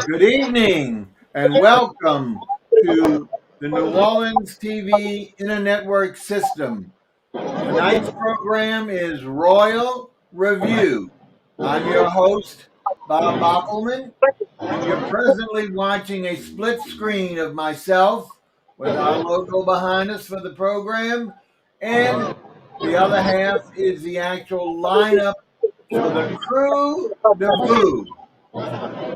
Good evening and welcome to the New Orleans TV Internetwork System. Tonight's program is Royal Review. I'm your host, Bob Bockelman, and you're presently watching a split screen of myself with our logo behind us for the program, and the other half is the actual lineup for the Crew de VIEUX,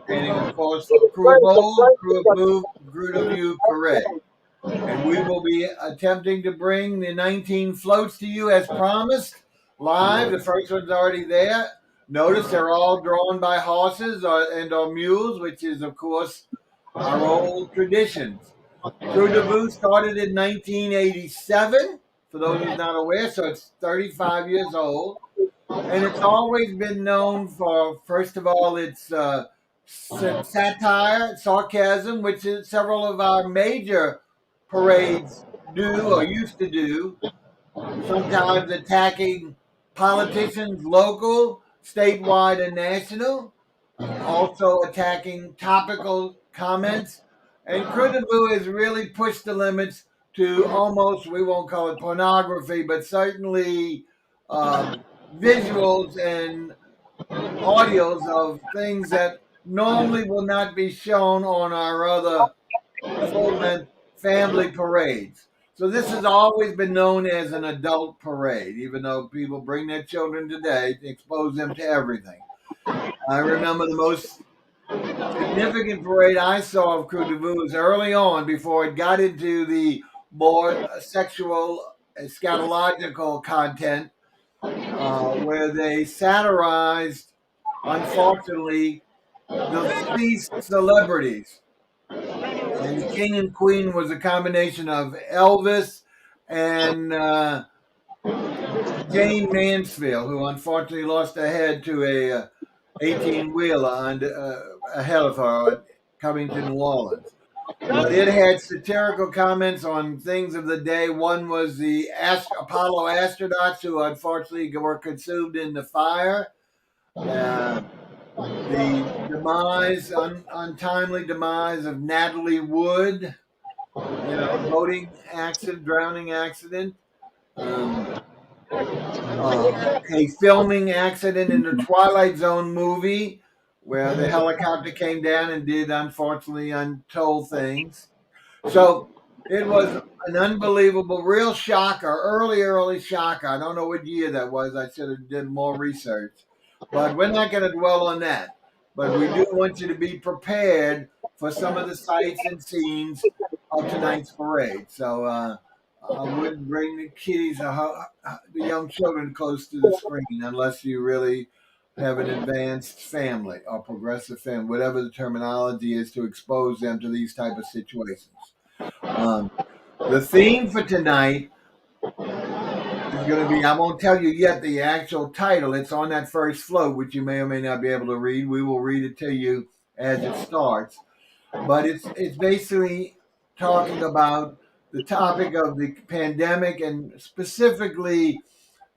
standing, of course, for Crew Bold, Crew of Move, Crew de VIEUX Correct. And we will be attempting to bring the 19 floats to you as promised, live. The first one's already there. Notice they're all drawn by horses or mules, which is, of course, our old traditions. Crew de VIEUX started in 1987, for those who's not aware, so it's 35 years old. And it's always been known for, first of all, its satire, sarcasm, which is several of our major parades do or used to do, sometimes attacking politicians, local, statewide, and national, also attacking topical comments. And Crew de VIEUX has really pushed the limits to almost, we won't call it pornography, but certainly visuals and audios of things that normally will not be shown on our other full-length family parades. So this has always been known as an adult parade, even though people bring their children today to expose them to everything. I remember the most significant parade I saw of Crew de VIEUX was early on, before it got into the more sexual, scatological content, where they satirized, unfortunately, the deceased celebrities. And the king and queen was a combination of Elvis and Jane Mansfield, who unfortunately lost her head to a 18-wheeler ahead of her coming to New Orleans. But it had satirical comments on things of the day. One was the Apollo astronauts who unfortunately were consumed in the fire. The untimely demise of Natalie Wood, boating accident, drowning accident. A filming accident in the Twilight Zone movie where the helicopter came down and did, unfortunately, untold things. So it was an unbelievable, real shocker, early shocker. I don't know what year that was. I should have did more research. But we're not going to dwell on that. But we do want you to be prepared for some of the sights and scenes of tonight's parade. So I wouldn't bring the kiddies or the young children close to the screen unless you really have an advanced family or progressive family, whatever the terminology is, to expose them to these type of situations. The theme for tonight is going to be, I won't tell you yet the actual title. It's on that first float, which you may or may not be able to read. We will read it to you as it starts. But it's basically talking about the topic of the pandemic and specifically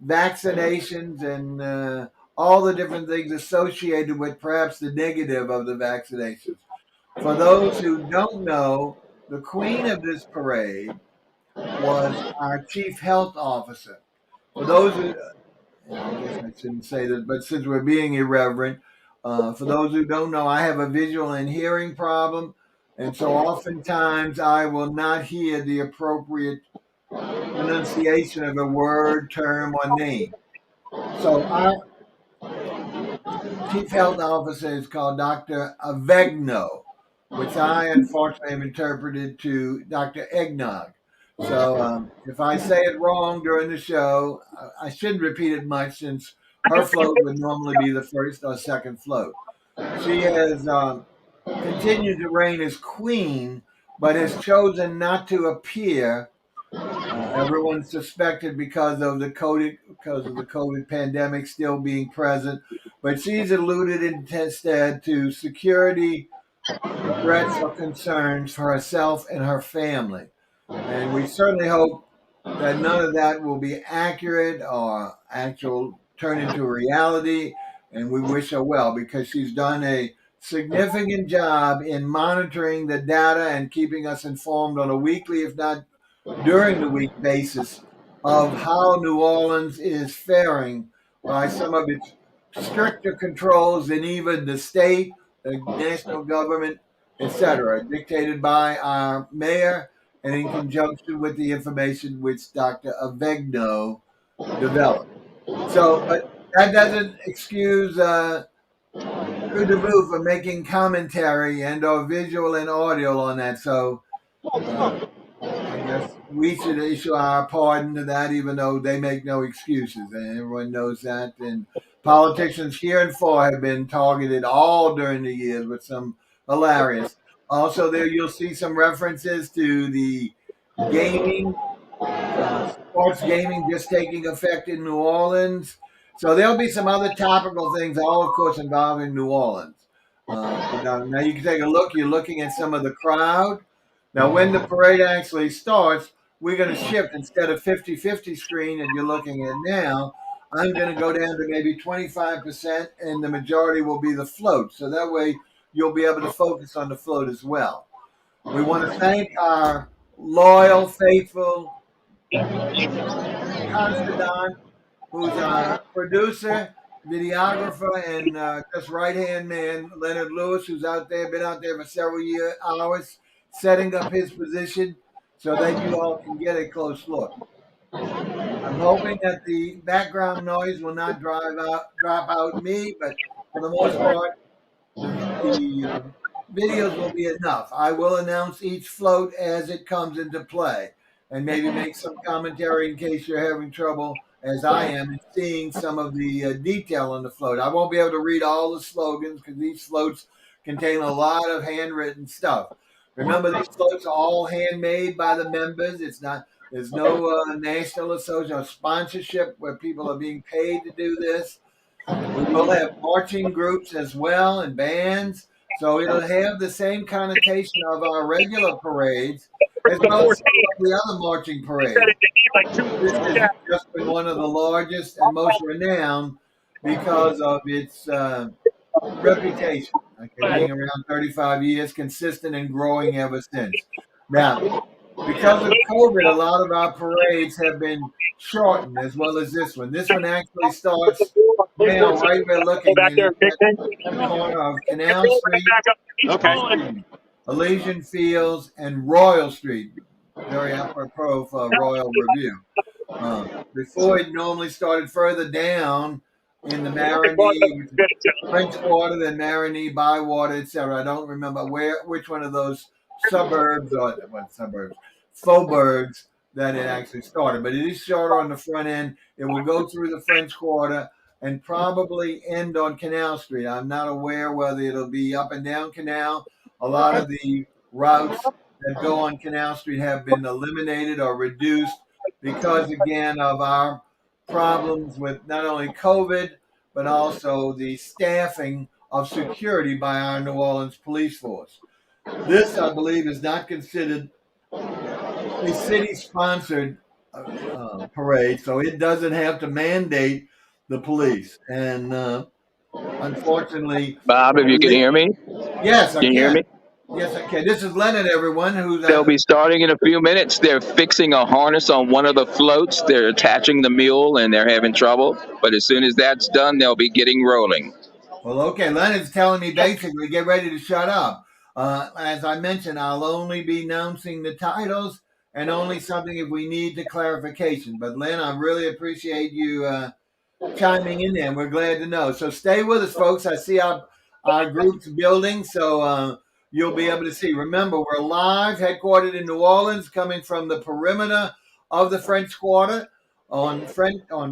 vaccinations and all the different things associated with perhaps the negative of the vaccinations. For those who don't know, the queen of this parade was our chief health officer. For those who, I guess I shouldn't say that, but since we're being irreverent, for those who don't know, I have a visual and hearing problem. And so oftentimes I will not hear the appropriate pronunciation of a word, term, or name. So our chief health officer is called Dr. Avegno, which I unfortunately have interpreted to Dr. Eggnog. So if I say it wrong during the show, I shouldn't repeat it much, since her float would normally be the first or second float. She has continued to reign as queen, but has chosen not to appear. Everyone suspected because of the COVID pandemic still being present, but she's alluded instead to security threats or concerns for herself and her family. And we certainly hope that none of that will be accurate or turn into reality. and we wish her well because she's done a significant job in monitoring the data and keeping us informed on a weekly, if not during the week basis of how New Orleans is faring by some of its stricter controls than even the state, the national government, etc., dictated by our mayor and in conjunction with the information which Dr. Avegno developed. So, but that doesn't excuse REVUE for making commentary and or visual and audio on that. So I guess we should issue our pardon to that, even though they make no excuses, and everyone knows that. And politicians heretofore have been targeted all during the years with some hilarious. Also, there you'll see some references to the gaming, sports gaming just taking effect in New Orleans. So there'll be some other topical things, all of course involving New Orleans. Now you can take a look. You're looking at some of the crowd. Now, when the parade actually starts, we're going to shift instead of 50-50 screen that you're looking at now. I'm going to go down to maybe 25%, and the majority will be the float. So that way you'll be able to focus on the float as well. We want to thank our loyal, faithful Constantine, who's our producer, videographer, and just right-hand man, Leonard Lewis, who's out there, been out there for several hours, setting up his position so that you all can get a close look. I'm hoping that the background noise will not drop out me, but for the most part, the videos will be enough. I will announce each float as it comes into play and maybe make some commentary in case you're having trouble, as I am, in seeing some of the detail on the float. I won't be able to read all the slogans because these floats contain a lot of handwritten stuff. Remember, these floats are all handmade by the members. There's no national association or sponsorship where people are being paid to do this. We will have marching groups as well and bands. So it'll have the same connotation of our regular parades as well as the other marching parades. This has just been one of the largest and most renowned because of its reputation. Being around 35 years, consistent and growing ever since. Now, because of COVID, a lot of our parades have been shortened, as well as this one. This one actually starts now, right where looking in the corner of Canal Street, Elysian Fields, and Royal Street. Very apropos for Royal Revue. Before it normally started further down in the Marigny, French Quarter, then Marigny, Bywater, etc. I don't remember which one of those suburbs faubourgs that it actually started. But it is shorter on the front end. It will go through the French Quarter and probably end on Canal Street. I'm not aware whether it'll be up and down Canal. A lot of the routes that go on Canal Street have been eliminated or reduced because, again, of our problems with not only COVID, but also the staffing of security by our New Orleans police force. This, I believe, is not considered a city-sponsored parade, so it doesn't have to mandate the police. And unfortunately, Bob, if you can hear me? Yes, I can. Hear me? Yes, I can. This is Leonard, everyone. They'll be starting in a few minutes. They're fixing a harness on one of the floats. They're attaching the mule, and they're having trouble. But as soon as that's done, they'll be getting rolling. Well, okay. Leonard's telling me basically get ready to shut up. As I mentioned, I'll only be announcing the titles and only something if we need the clarification. But, Len, I really appreciate you chiming in there, and we're glad to know. So stay with us, folks. I see our group's building, so you'll be able to see. Remember, we're live, headquartered in New Orleans, coming from the perimeter of the French Quarter on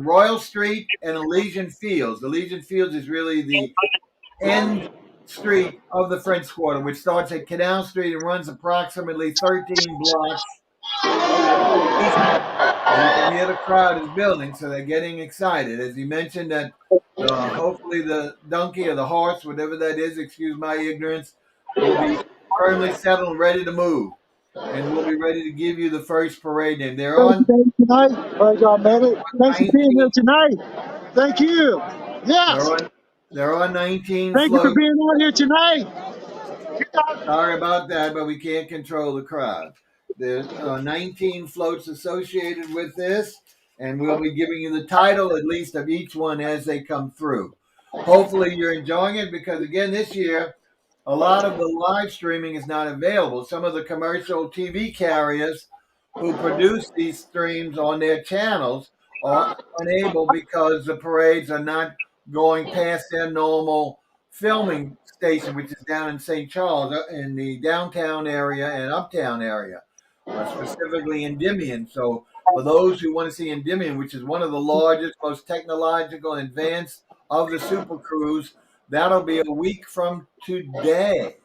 Royal Street and Elysian Fields. Elysian Fields is really the end street of the French Quarter, which starts at Canal Street and runs approximately 13 blocks. And you can hear the crowd is building, so they're getting excited. As he mentioned that hopefully the donkey or the horse, whatever that is, excuse my ignorance, will be firmly settled and ready to move. And we'll be ready to give you the first parade name. They're on tonight. Thanks for being here tonight. Thank you. Yes. There are 19 Thank you for floats. being on here tonight. Sorry about that, but we can't control the crowd. There's 19 floats associated with this, and we'll be giving you the title, at least, of each one as they come through. Hopefully, you're enjoying it because, again, this year, a lot of the live streaming is not available. Some of the commercial TV carriers who produce these streams on their channels are unable because the parades are not going past their normal filming station, which is down in St. Charles, in the downtown area and uptown area, specifically Endymion. So, for those who want to see Endymion, which is one of the largest, most technological and advanced of the super crews, that'll be a week from today.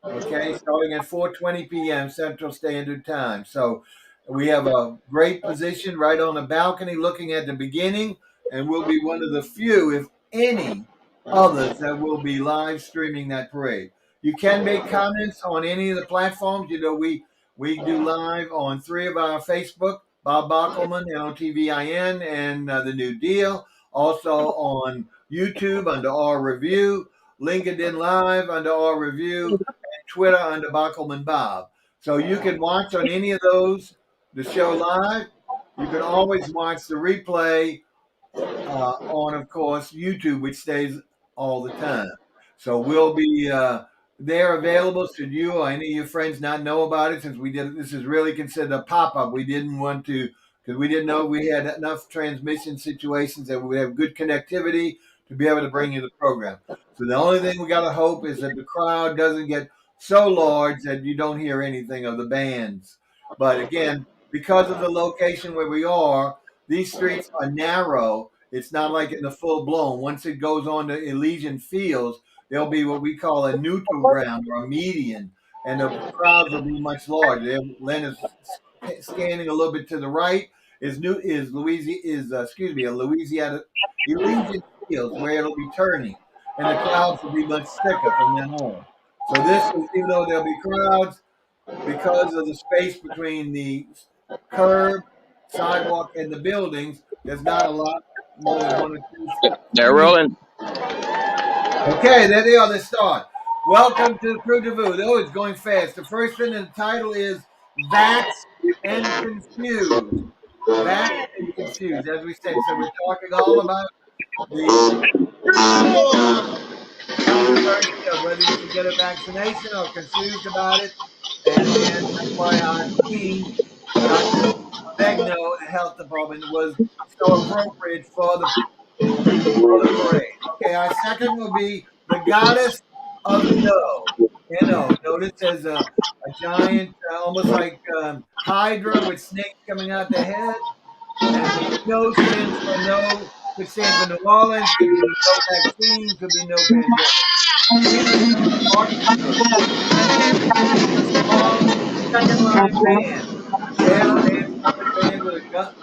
Okay, starting at 4:20 p.m. Central Standard Time. So we have a great position right on the balcony looking at the beginning, and we'll be one of the few, if any, others that will be live streaming that parade. You can make comments on any of the platforms. You know, we do live on 3 of our Facebook, Bob Bockelman, LTVIN, and The New Deal. Also on YouTube under REVUE, LinkedIn Live under REVUE, and Twitter under Bockelman Bob. So you can watch on any of those the show live. You can always watch the replay on, of course, YouTube, which stays all the time. So we'll be there available should you or any of your friends not know about it. Since we did, this is really considered a pop-up. We didn't want to, because we didn't know we had enough transmission situations that we would have good connectivity to be able to bring you the program. So the only thing we got to hope is that the crowd doesn't get so large that you don't hear anything of the bands. But again, because of the location where we are, these streets are narrow. It's not like in the full blown. Once it goes on to Elysian Fields, there'll be what we call a neutral ground or a median, and the crowds will be much larger. Len is scanning a little bit to the right. Is a Louisiana Elysian Fields where it'll be turning, and the crowds will be much thicker from then on. So this is, even though there'll be crowds, because of the space between the curb, sidewalk, and the buildings, there's not a lot more than 1 or 2 They're feet. rolling. Okay, there they are. They start. Welcome to the REVUE. Oh, it's going fast. The first thing in the title is VIEUX and Confused. VIEUX and Confused, as we said. So we're talking all about the controversy of whether you should get a vaccination or confused about it. And that's why our team, Dr. Begno, the health department, was so appropriate for the parade. Okay, our second will be the goddess of no. No. Notice there's a giant, almost like Hydra with snakes coming out the head. And no stands for no, which stands for New Orleans, could be no vaccine, could be no pandemic. A small second line band. Trumpet band with a gun.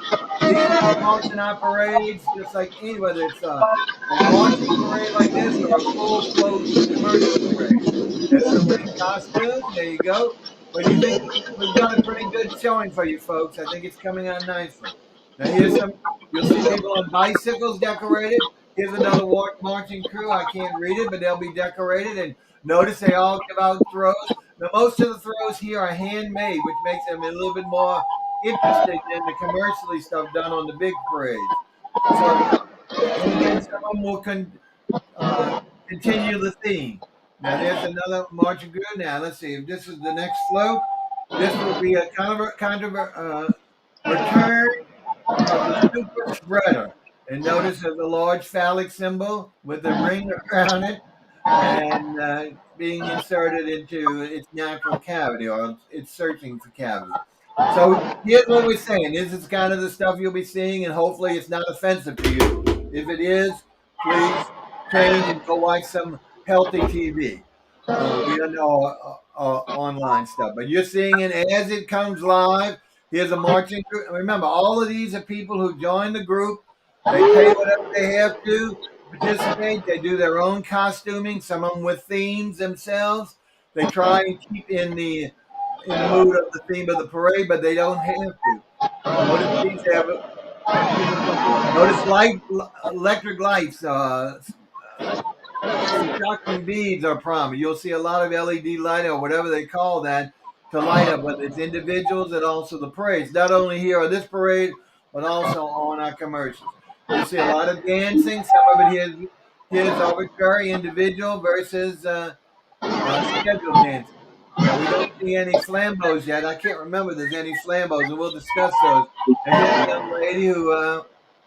These are marching our parades, just like any, whether it's a marching parade like this or a full float commercial parade. There's some in costumes. There you go. But you think we've got a pretty good showing for you folks. I think it's coming on nicely. Now here's some. You'll see people on bicycles decorated. Here's another marching crew. I can't read it, but they'll be decorated. And notice they all give out throws. Now most of the throws here are handmade, which makes them a little bit more interesting than the commercially stuff done on the big parades. So, and again, someone will continue the theme. Now, there's another marching group. Now, let's see if this is the next float. This will be a kind of return of the super spreader. And notice there's a large phallic symbol with a ring around it and being inserted into its natural cavity, or it's searching for cavity. So here's what we're saying. This is kind of the stuff you'll be seeing, and hopefully it's not offensive to you. If it is, please change and go watch some healthy TV. We don't know online stuff, but you're seeing it as it comes live. Here's a marching group. Remember, all of these are people who join the group. They pay whatever they have to participate. They do their own costuming, some of them with themes themselves. They try and keep in the mood of the theme of the parade, but they don't have to. Notice these have notice electric lights Shocking beads are prominent. You'll see a lot of LED lighting or whatever they call that to light up, whether it's individuals and also the parades. Not only here on this parade, but also on our commercials. You'll see a lot of dancing. Some of it here is arbitrary, individual versus scheduled dancing. Now we don't see any flambos yet. I can't remember if there's any flambos, and we'll discuss those. And here's a young lady who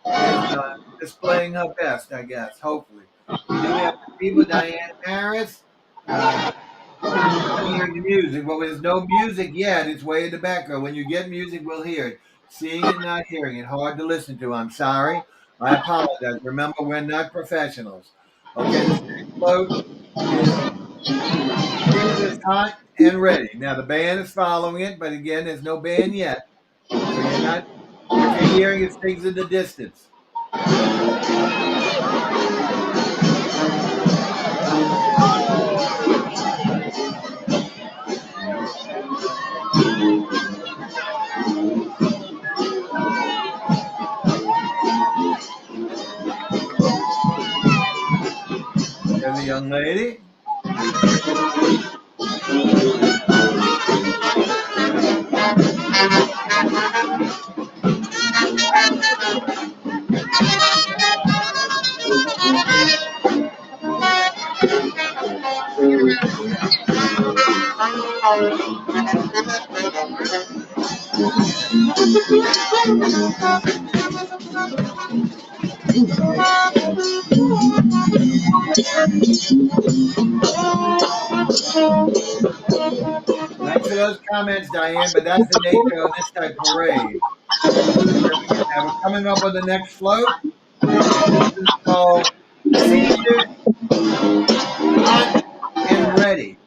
is displaying her best, I guess. Hopefully, we do have people. Diane Harris. Hearing the music, but there's no music yet. It's way in the background. When you get music, we'll hear it. Seeing it, not hearing it, hard to listen to. I'm sorry. I apologize. Remember, we're not professionals. Okay, this next float is Jesus Hot and Ready. Now the band is following it, but again, there's no band yet. So you're not. If you're hearing it, things in the distance. There's a young lady. Thanks for those comments, Diane, but that's the nature of this type of parade. Now we're coming up with the next float, and this is called Caesar Hot and Ready.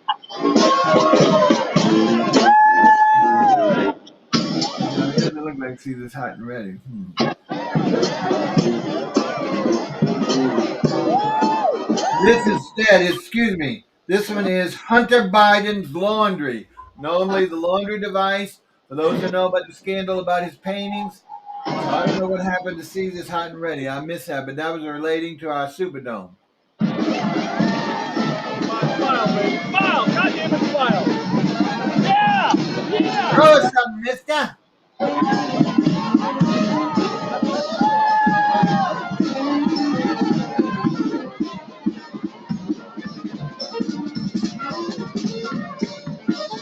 It doesn't look like Caesar's Hot and Ready. This instead, excuse me, this one is Hunter Biden's Laundry. Normally the laundry device, for those who know about the scandal about his paintings. So I don't know what happened to Caesar's Hot and Ready. I missed that, but that was relating to our Superdome. Smile, baby. Smile. Goddamn it, smile. Yeah. Yeah. Throw us something, mister.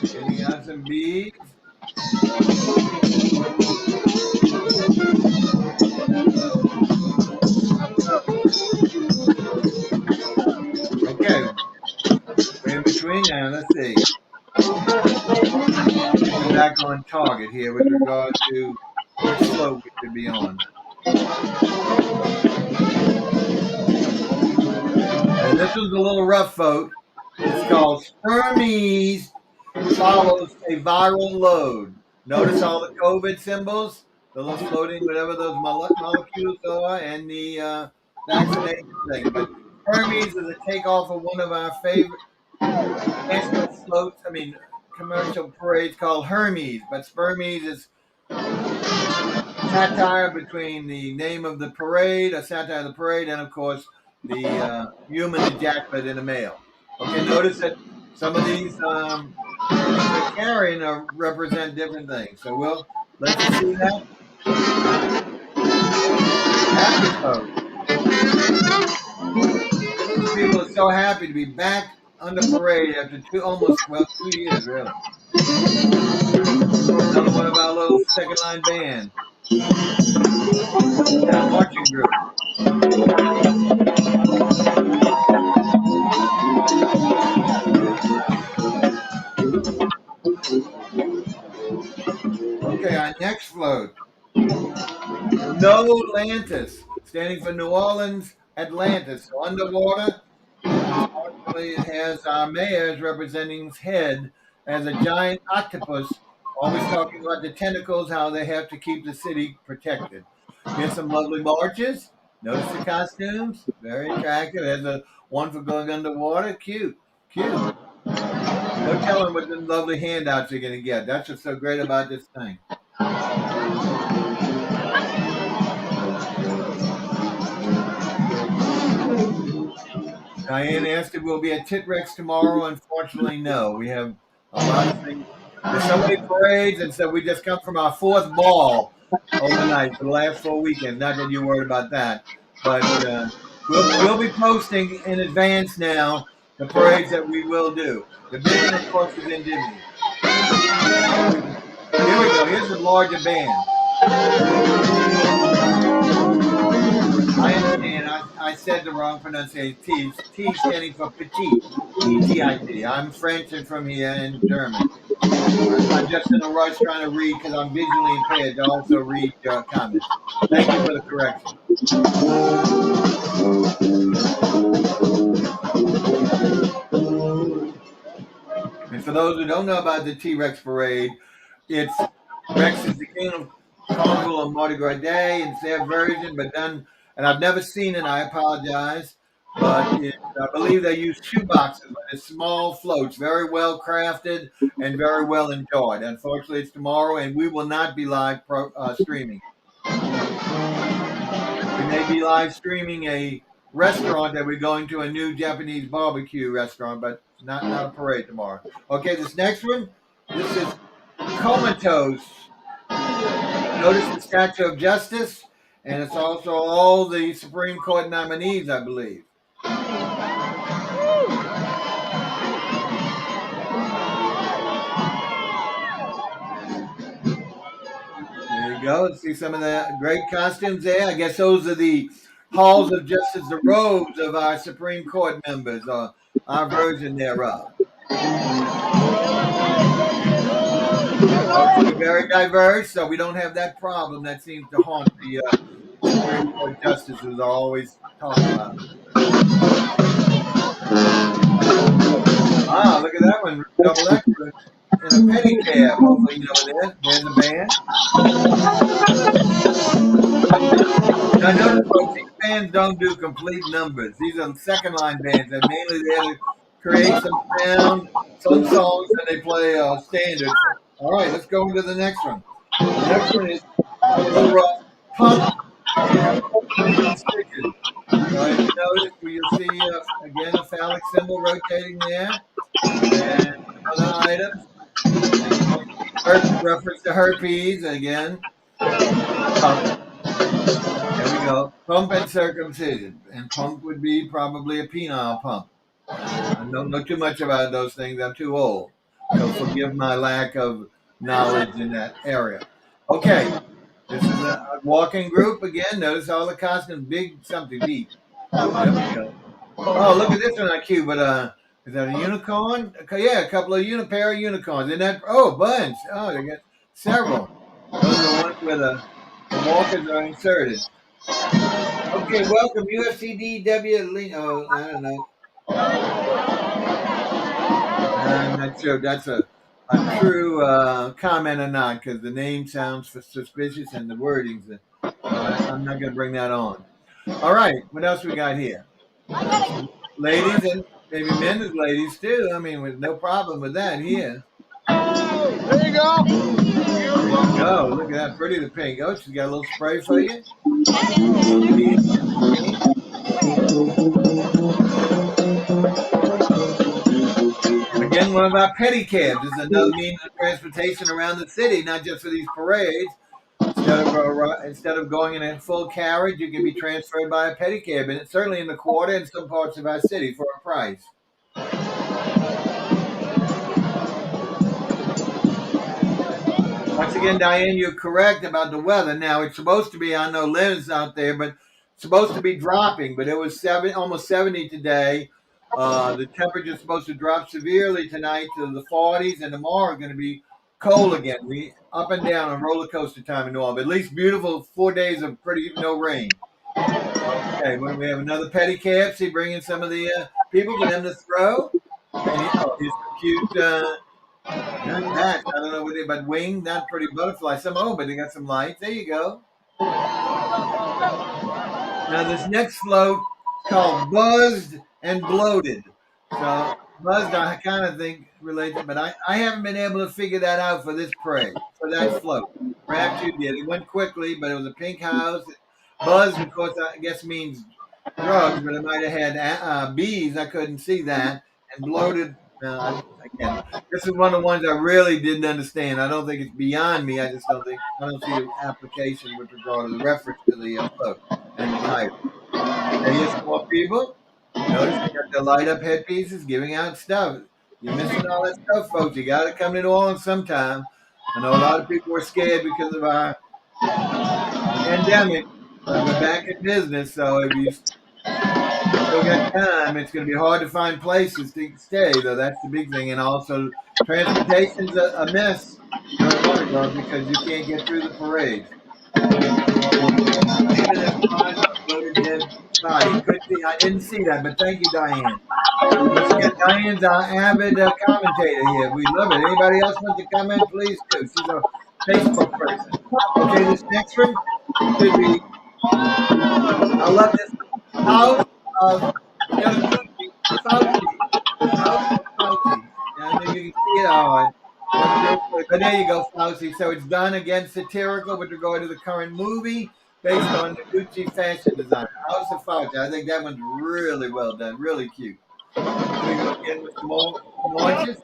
Getting out some beads. Okay. We're in between now. Let's see. We're back on target here with regard to which slope we should be on. And this was a little rough vote. It's called Hermes follows a viral load. Notice all the COVID symbols, the little floating, whatever those molecules are, and the vaccination thing. But Hermes is a takeoff of one of our favorite national floats. I mean, commercial parades called Hermes, but Spermies is satire between the name of the parade, a satire of the parade, and of course the human ejaculate in a male. Okay, notice that some of these things they're carrying represent different things. So we'll let you see that. These people are so happy to be back on the parade after 2 years, really. Another one of our little second line band. Our marching group. Okay, our next float. No Atlantis, standing for New Orleans Atlantis. So underwater, unfortunately, it has our mayor's representing his head as a giant octopus, always talking about the tentacles, how they have to keep the city protected. Here's some lovely marches. Notice the costumes, very attractive. There's a one for going underwater. Cute, cute. No telling what the lovely handouts you're going to get. That's what's so great about this thing. Diane asked if we'll be at Titrex tomorrow. Unfortunately, no. We have a lot of things. There's so many parades, and so we just come from our fourth ball overnight for the last 4 weekends. Not that you're worried about that, but we'll be posting in advance now the parades that we will do. The big one, of course, is in Disney. Here we go. Here's the larger band. I understand. I said the wrong pronunciation. T standing for petite. E-T-I-T. I'm French and from here in German. I'm just in a rush trying to read because I'm visually impaired to also read your comments. Thank you for the correction. And for those who don't know about the T-Rex parade, it's Rex is the king of Carnival and Mardi Gras Day. It's their version, but done. And I've never seen it. I apologize, but I believe they use shoe boxes, but it's small floats, very well crafted and very well enjoyed. Unfortunately, it's tomorrow, and we will not be live streaming. We may be live streaming a restaurant that we're going to, a new Japanese barbecue restaurant, but not a parade tomorrow. Okay, this next one, this is Comatose. Notice the Statue of Justice, and it's also all the Supreme Court nominees, I believe. There you go. Let's see some of the great costumes there. I guess those are the halls of justice, the robes of our Supreme Court members, or our version thereof. We're very diverse, so we don't have that problem that seems to haunt the Supreme Court justices are always talking about. Ah, look at that one. Double extra in a pedicab. Hopefully, you know what there's the band. Now, notice, folks, these bands don't do complete numbers. These are second line bands. They're mainly there to create some sound, some songs, and they play standards. All right, let's go into the next one. The next one is Pump and Circumcision. If you notice, you'll see again a phallic symbol rotating there, and other items. Reference to herpes again. There we go. Pump and circumcision, and pump would be probably a penile pump. I don't know too much about those things. I'm too old, so forgive my lack of knowledge in that area. Okay, this is a walking group again. Notice all the costumes, big something deep. There we go. Oh, look at this one, not cute, but is that a unicorn? Yeah, a couple of pair of unicorns. And that bunch. Oh, they got several. Those are the ones where the walkers are inserted. Okay, welcome UFCDW. Oh, I don't know. I'm not sure if that's a true comment or not, because the name sounds suspicious and the wordings. I'm not going to bring that on. All right, what else we got here? Ladies and maybe men as ladies too. I mean, with no problem with that here. There you go. There you go. Look at that, pretty the pink. Oh, she's got a little spray for you. Again, one of our pedicabs. This is another means of transportation around the city, not just for these parades. Instead of going in a full carriage, you can be transferred by a pedicab, and it's certainly in the quarter and some parts of our city for a price. Once again, Diane, you're correct about the weather. Now, it's supposed to be, I know Lynn's out there, but it's supposed to be dropping, but it was almost 70 today. The temperature's supposed to drop severely tonight to the 40s, and tomorrow going to be cold again. We up and down on roller coaster time in New Orleans. At least beautiful 4 days of pretty no rain. Okay, when we have another pedicab, see, bringing some of the people for them to throw. And here's a cute, not that, I don't know what they, but wing, not pretty butterfly. But they got some lights. There you go. Now this next float is called Buzzed and Bloated. So buzzed, I kind of think related, but I haven't been able to figure that out for this parade, for that float. Perhaps you did. It went quickly, but it was a pink house. Buzzed, of course, I guess means drugs, but it might have had bees. I couldn't see that. And bloated. Again, this is one of the ones I really didn't understand. I don't think it's beyond me. I don't see the application with regard to the reference to the float and the title. There here's some more people. Notice they got their light up headpieces giving out stuff. You're missing all that stuff, folks. You got to come to New Orleans sometime. I know a lot of people were scared because of our pandemic, but we're back in business. So if you still got time, it's going to be hard to find places to stay, though. That's the big thing. And also, transportation's a mess during Mardi Gras because you can't get through the parade. I didn't see that, but thank you, Diane. Once again, Diane's our avid commentator here. We love it. Anybody else want to comment? Please do. She's a Facebook person. Okay, this next one should be. I love this house of Fauci. House of Fauci. I know you can see it on. But there you go, Fauci. So it's done again satirical with regard to the current movie based on the Gucci fashion design. House of Fauci. I think that one's really well done, really cute. Here we go again with some more launches.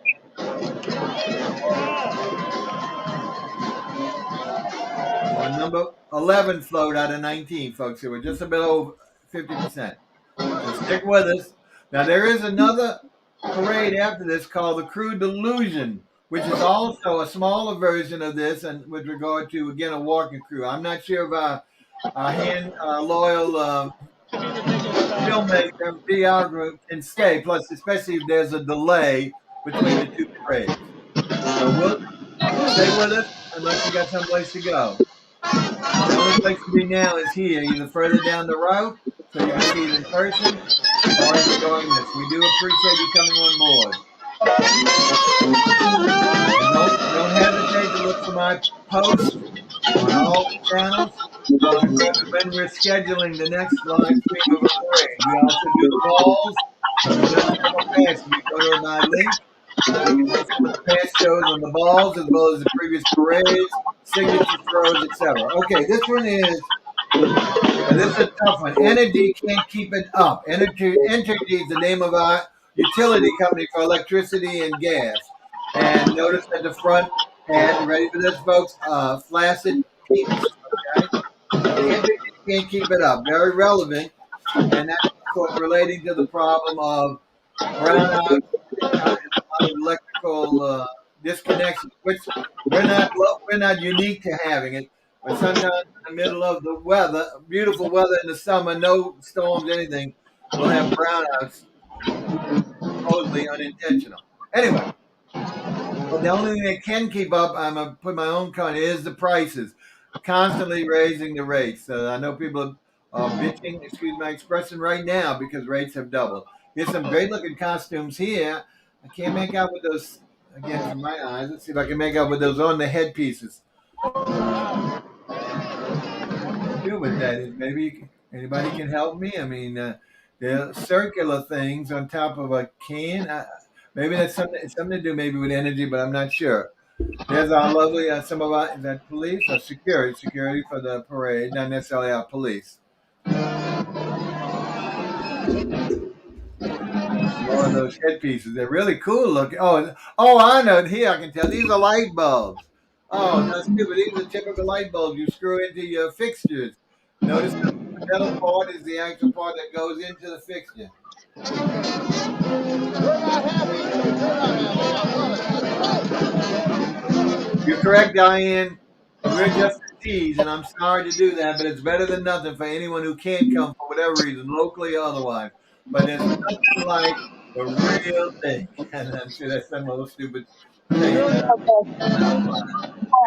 On number 11 float out of 19, folks. So we're just a bit over 50%. So stick with us. Now, there is another parade after this called the KREWE Delusion, which is also a smaller version of this, and with regard to, again, a walking crew. I'm not sure if our loyal filmmaker PR group can stay, plus especially if there's a delay between the two parades. So we'll stay with us unless you got someplace to go. The only place to be now is here, either further down the road, so you can see it in person, or enjoying this. We do appreciate you coming on board. And don't hesitate to look for my posts on all the channels when we're scheduling the next live stream of a parade. We also do the balls. You go to my link. You can see some of the past shows on the balls as well as the previous parades, signature throws, etc. Okay, this one is. This is a tough one. Energy can't keep it up. Energy is the name of our utility company for electricity and gas. And notice at the front, and ready for this, folks? Flaccid penis. Okay? Energy can't keep it up. Very relevant, and that's of course relating to the problem of brownouts and electrical disconnection, which we're not unique to having it. But sometimes in the middle of the weather, beautiful weather in the summer, no storms, anything, we'll have brownouts, supposedly unintentional. Anyway, but the only thing that can keep up, I'm going to put my own comment, is the prices. Constantly raising the rates. I know people are bitching, excuse my expression, right now because rates have doubled. There's some great looking costumes here. I can't make out with those, again, from my eyes. Let's see if I can make out with those on the headpieces. Do with that is maybe anybody can help me. I mean, they're circular things on top of a can. Maybe that's something to do maybe with energy, but I'm not sure. There's our lovely some of our, is that police or security for the parade, not necessarily our police. More of those headpieces. They're really cool looking. Oh, I know. Here I can tell. These are light bulbs. Oh, that's stupid. These are typical light bulbs you screw into your fixtures. Notice the metal part is the actual part that goes into the fixture. You're correct, Diane. We're just a tease, and I'm sorry to do that, but it's better than nothing for anyone who can't come for whatever reason, locally or otherwise. But there's nothing like the real thing. And I'm sure that's some little stupid thing.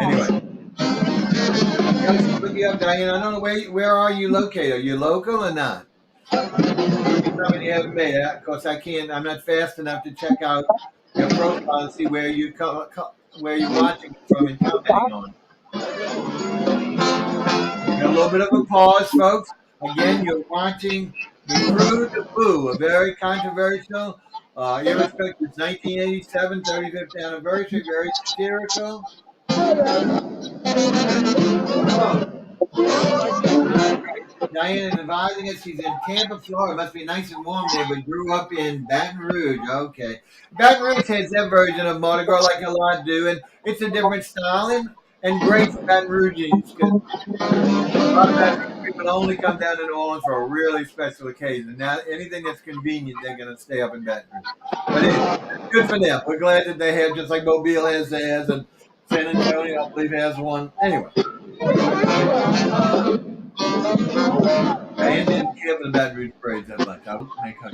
Anyway. Look you up, Diane. I don't know where are you located? Are you local or not? You haven't made it. Of course, I can't. I'm not fast enough to check out your profile and see where you're watching from and commenting on. Got a little bit of a pause, folks. Again, you're watching the REVUE, a very controversial, irrespective, 1987 35th anniversary, very satirical. Oh, Diane advising us she's in Tampa, Florida. Must be nice and warm there, but grew up in Baton Rouge. Okay. Baton Rouge has their version of Mardi Gras like a lot do, and it's a different style and great for Baton Rougeans because a lot of Baton Rouge people only come down to New Orleans for a really special occasion. Now, anything that's convenient, they're going to stay up in Baton Rouge. But it's good for them. We're glad that they have, just like Mobile has theirs, and San Antonio, I believe, has one. Anyway. Diane didn't give the Baton Rouge parades that much. I would make her.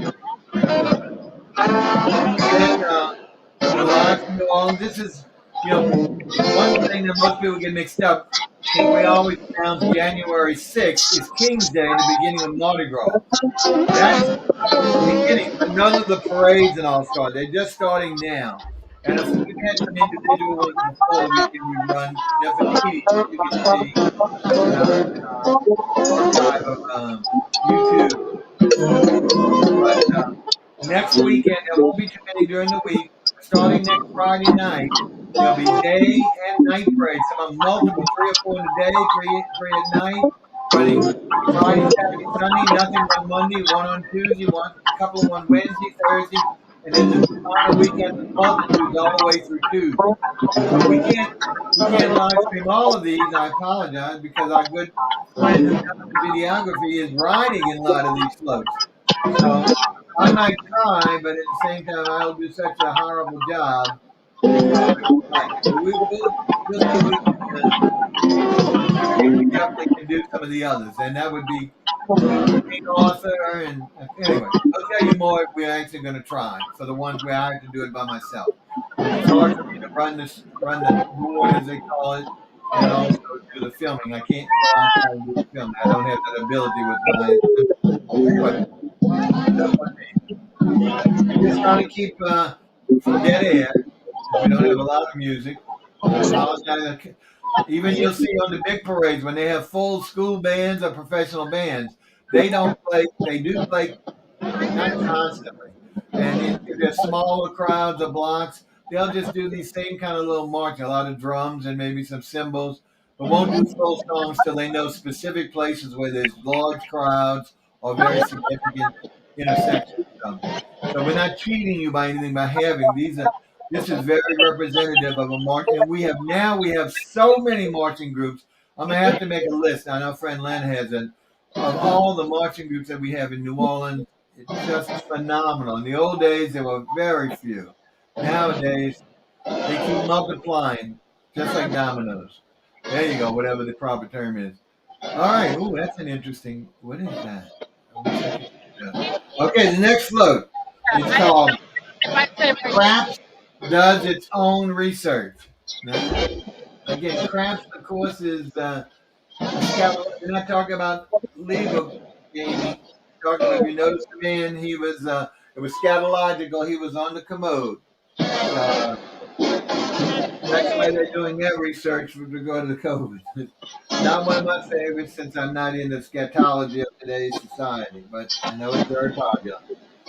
And the live from New Orleans, this is, one thing that most people get mixed up. We always announce January 6th is King's Day, the beginning of Mardi Gras. That's the beginning, but none of the parades and all start. They're just starting now. And we've had some individual ones before the weekend we run. If it's needy, you can see archive of YouTube. But next weekend, there won't be too many during the week. Starting next Friday night, there'll be day and night parades. Some of them multiple, 3 or 4 in the day, three at night. Running Friday, Saturday, Sunday. Nothing on Monday, one on Tuesday, a couple on Wednesday, Thursday, and then the final weekend of multitudes all the way through Tuesday. So we can't live stream all of these. I apologize because our good friend who does the videography is riding in a lot of these floats. So I might try, but at the same time, I'll do such a horrible job. We'll we definitely can do some of the others, and that would be being author. And anyway, I'll tell you more if we're actually going to try. For the ones where I have to do it by myself, it's hard for me to run the board as they call it, and also do the filming. I can't go out there and do the filming. I don't have that ability with my. Just trying to keep from dead air. We don't have a lot of music. I apologize. Even you'll see on the big parades when they have full school bands or professional bands, they don't play. They do play not constantly. And if there's smaller crowds or blocks, they'll just do these same kind of little march, a lot of drums and maybe some cymbals, but won't do full songs till they know specific places where there's large crowds or very significant intersections. So we're not cheating you by anything by having these. This is very representative of a march, and we have so many marching groups. I'm gonna have to make a list. I know friend Len has it of all the marching groups that we have in New Orleans. It's just phenomenal. In the old days, there were very few. Nowadays, they keep multiplying, just like dominoes. There you go, whatever the proper term is. All right. Ooh, that's an interesting. What is that? Okay, the next float. It's called Craps Does Its Own Research. Now, again, Craps, of course, is we're not talking about legal gaming. Talking about, if you notice the man, he was it was scatological. He was on the commode. That's why they're doing their research with regard to the COVID. Not one of my favorites since I'm not in the scatology of today's society, but I know it's very popular.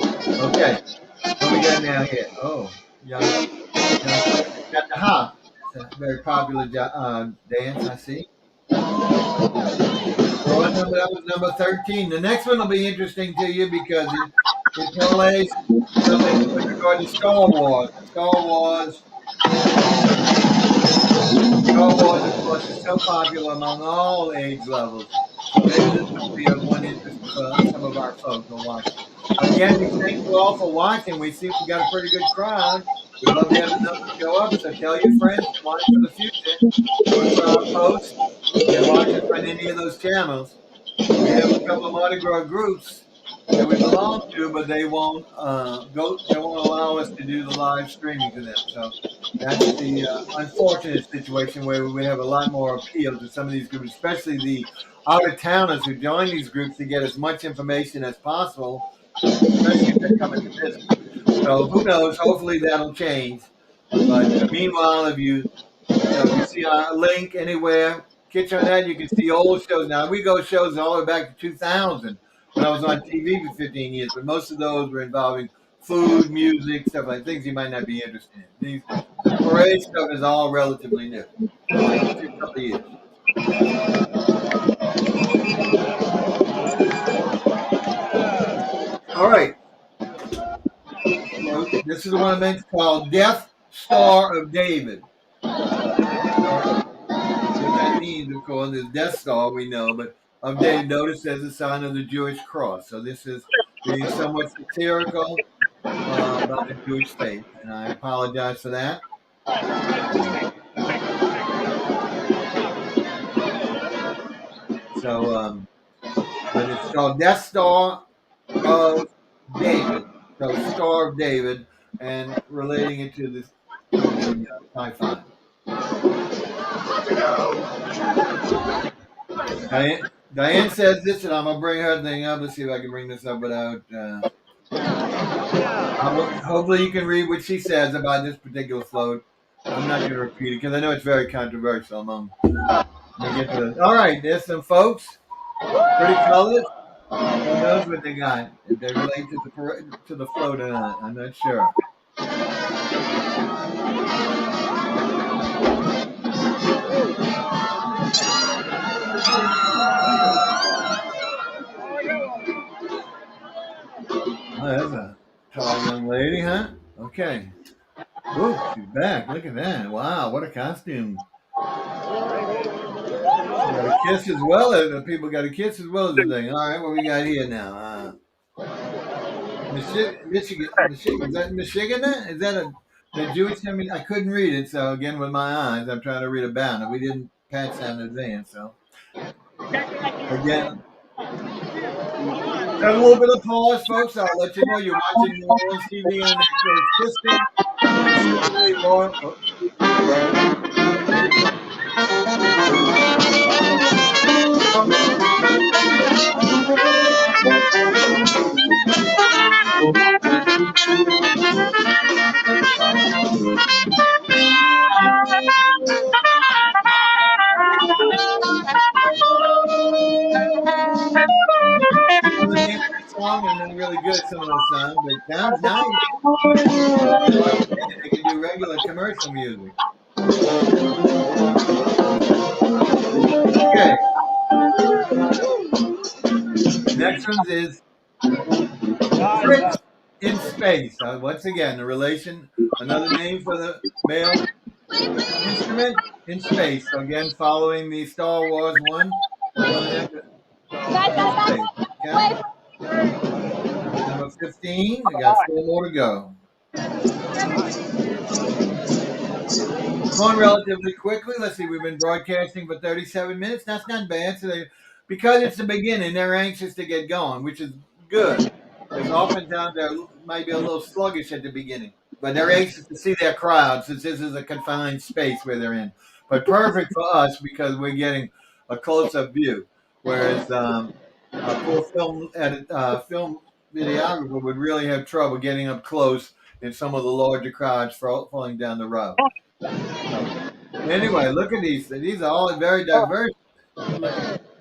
Okay, what we got now here? Oh, young got the hop. It's a very popular dance, I see. That was number 13. The next one will be interesting to you because it relates something with regard to Star Wars. Star Wars, of course, is so popular among all age levels. So maybe this will be of one interest for some of our folks who watch. Again, we thank you all for watching. We see we got a pretty good crowd. We'd love to have enough to show up. So tell your friends to watch for the future. Look for our posts and watch us on any of those channels. We have a couple of Mardi Gras groups that we belong to, but they won't allow us to do the live streaming to them. So that's the unfortunate situation where we would have a lot more appeal to some of these groups, especially the out-of-towners who join these groups to get as much information as possible, especially if they're coming to visit. So who knows? Hopefully that'll change. But meanwhile, if you see a link anywhere, catch on that. You can see old shows. Now, we go shows all the way back to 2000 when I was on TV for 15 years, but most of those were involving food, music, stuff like things you might not be interested in. The parade stuff is all relatively new. Like a couple of years. All right. So this is the one I meant called Death Star of David. What that means, of course, is Death Star, we know, but of David, notice as a sign of the Jewish cross. So this is being somewhat satirical about the Jewish faith, and I apologize for that. But it's called Death Star of David. So Star of David, and relating it to the TIE Fighter. Diane says this, and I'm gonna bring her thing up. Let's see if I can bring this up without. Hopefully, you can read what she says about this particular float. I'm not going to repeat it because I know it's very controversial. All right, there's some folks. Pretty colors. Who knows what they got? If they relate to the float or not, I'm not sure. Oh, that's a tall young lady, huh? Okay. Ooh, she's back. Look at that. Wow, what a costume. She got a kiss as well as the people got a kiss as well as the thing. All right, what we got here now? Michigan. Is that Michigan? Is that the Jewish? I mean, I couldn't read it, so again with my eyes, I'm trying to read about it. We didn't patch that in advance, so again. Got a little bit of pause, folks. I'll let you know you're watching New Orleans TV on the name of the song, and they're really good at some of those songs, but it sounds nice. They can do regular commercial music. Okay. Next one is Fritz in Space. Once again, the relation, another name for the male instrument in space. So again, following the Star Wars one. Okay. Number 15. We got 4 more to go. Going relatively quickly. Let's see. We've been broadcasting for 37 minutes. That's not bad. So because it's the beginning, they're anxious to get going, which is good. Because oftentimes they might be a little sluggish at the beginning, but they're anxious to see their crowd since this is a confined space where they're in. But perfect for us because we're getting a close-up view, whereas a poor film videographer would really have trouble getting up close in some of the larger crowds falling down the road. Anyway, look at these. These are all very diverse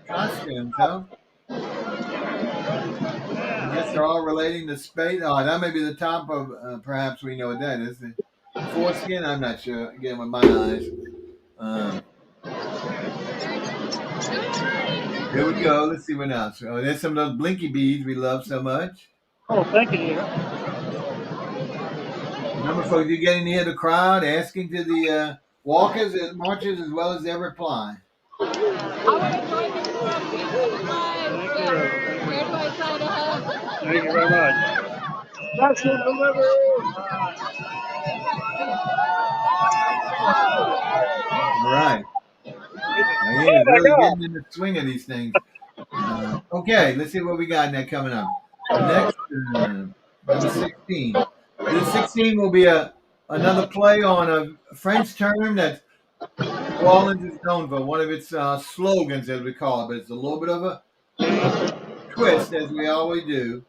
costumes, huh? I guess they're all relating to space. Oh, that may be the top of, perhaps we know what that is. The foreskin? I'm not sure. Again, with my eyes. Here we go. Let's see what else. Oh, there's some of those blinky beads we love so much. Oh, thank you. Remember, folks, you're getting to hear the crowd asking to the walkers and marchers as well as their reply. I want to join the club. Where do I sign up? Thank you very much. That's the delivery. All right. He's really getting in the swing of these things. Okay, let's see what we got next coming up. Next, number 16. This 16 will be another play on a French term that Orleans is known for, one of its slogans, as we call it, but it's a little bit of a twist, as we always do.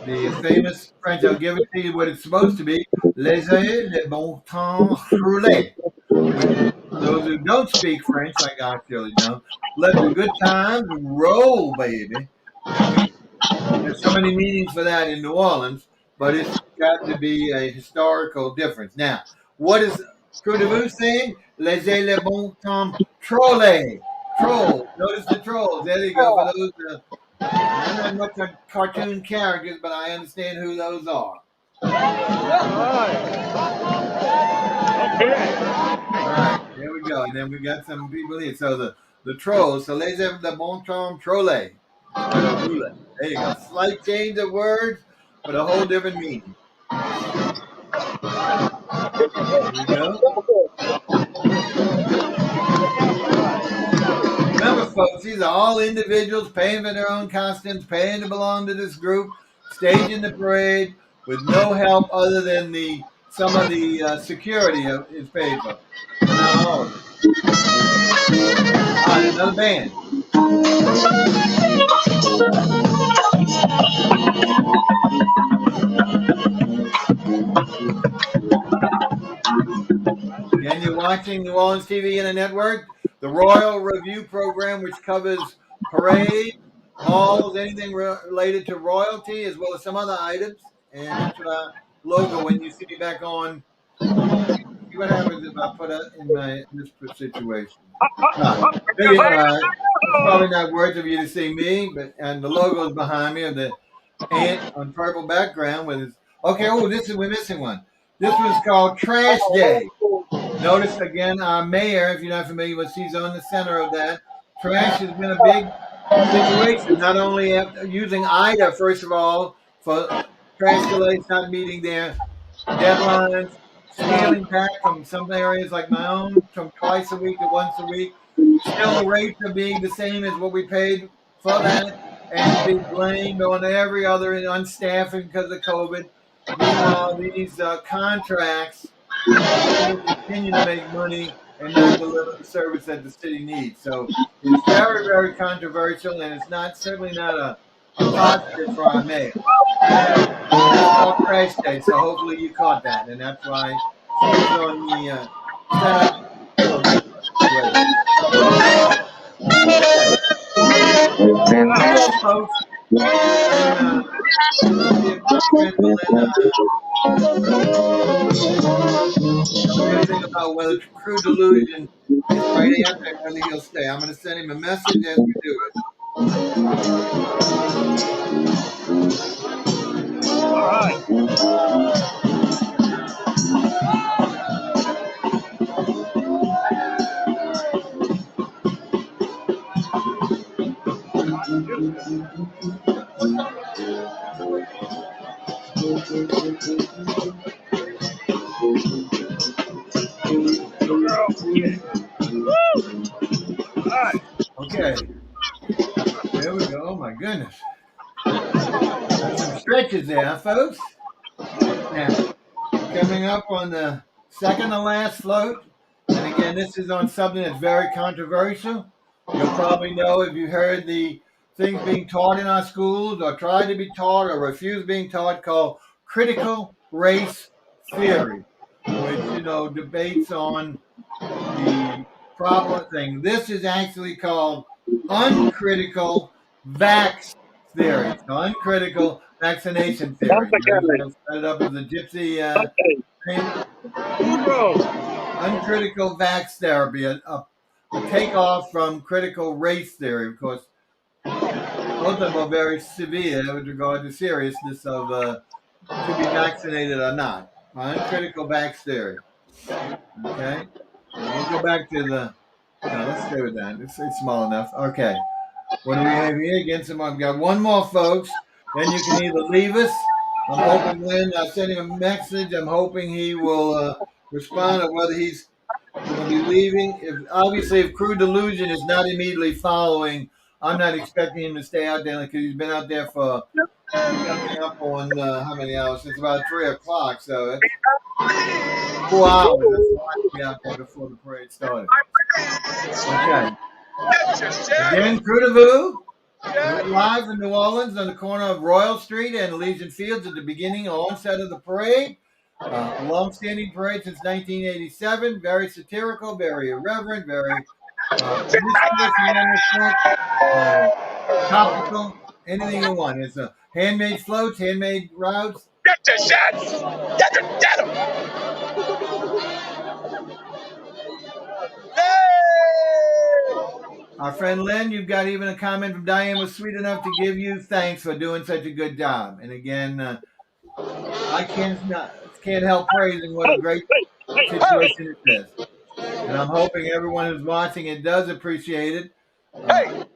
The famous French, I'll give it to you what it's supposed to be. Laissez le bon temps rouler. Those who don't speak French, like I surely don't, let the good times roll, baby. There's so many meanings for that in New Orleans, but it's got to be a historical difference. Now, what is Crew de VIEUX saying, laissez le bon temps troller. Trolls. Notice the trolls. There you go. For those, I'm not much on cartoon characters, but I understand who those are. All right. All right, here we go. And then we got some people here. So the trolls. So laissez le bon temps troller. There you go. Slight change of words, but a whole different meaning. There we go. Remember, folks, these are all individuals paying for their own costumes, paying to belong to this group, staging the parade with no help other than some of the security is paid for. Not all of it. All right, another band. Again, you're watching New Orleans TV and the network, the Royal Review program, which covers parades, balls, anything related to royalty, as well as some other items. And that's what our logo, when you see me back on, see what happens if I put it in this situation. It's probably not worth of you to see me, and the logo is behind me of the ant on purple background with his. Okay, we're missing one. This was called Trash Day. Notice again our mayor, if you're not familiar with, she's on the center of that. Trash has been a big situation, not only using IDA, first of all, for trash delays not meeting their deadlines, scaling back from some areas like my own from twice a week to once a week. Still, the rates are being the same as what we paid for that, and being blamed on every other unstaffing because of COVID. Meanwhile, these contracts continue to make money and not deliver the service that the city needs. So it's very, very controversial, and it's certainly not a positive for our mayor. It's called Crash Day, so hopefully you caught that, and that's why she's on the Senate. Folks. Anything about whether Crew Delusion is Friday after whether he'll stay. I'm going to send him a message as we do it. All right. Okay. There we go. Oh my goodness. There's some stretches there, huh, folks? Now, coming up on the second to last float. And again, this is on something that's very controversial. You'll probably know if you heard the things being taught in our schools or tried to be taught or refused being taught called critical race theory, which, debates on the proper thing. This is actually called uncritical vax theory. So uncritical vaccination theory. Set it up as a gypsy thing. Uncritical vax therapy, a takeoff from critical race theory. Of course, both of them are very severe with regard to seriousness of to be vaccinated or not. Uncritical vax theory. Okay? We'll go back to the. No, let's stay with that. It's small enough. Okay. What do we have here? Again, I've got one more, folks. Then you can either leave us. I'm hoping when I send him a message, I'm hoping he will respond or whether he's going to be leaving. If Crew Delusion is not immediately following, I'm not expecting him to stay out there because he's been out there for coming up on how many hours? It's about 3 o'clock, so it's 4 hours. That's why to be out there before the parade started. Okay. Again, Crew de VIEUX, live in New Orleans on the corner of Royal Street and Elysian Fields at the beginning or onset of the parade. A long-standing parade since 1987. Very satirical, very irreverent, very topical, anything you want. It's a handmade floats, handmade routes. Our friend Lynn, you've got even a comment from Diane was sweet enough to give you thanks for doing such a good job. And again, I can't help praising what a great situation it is. And I'm hoping everyone who's watching it does appreciate it.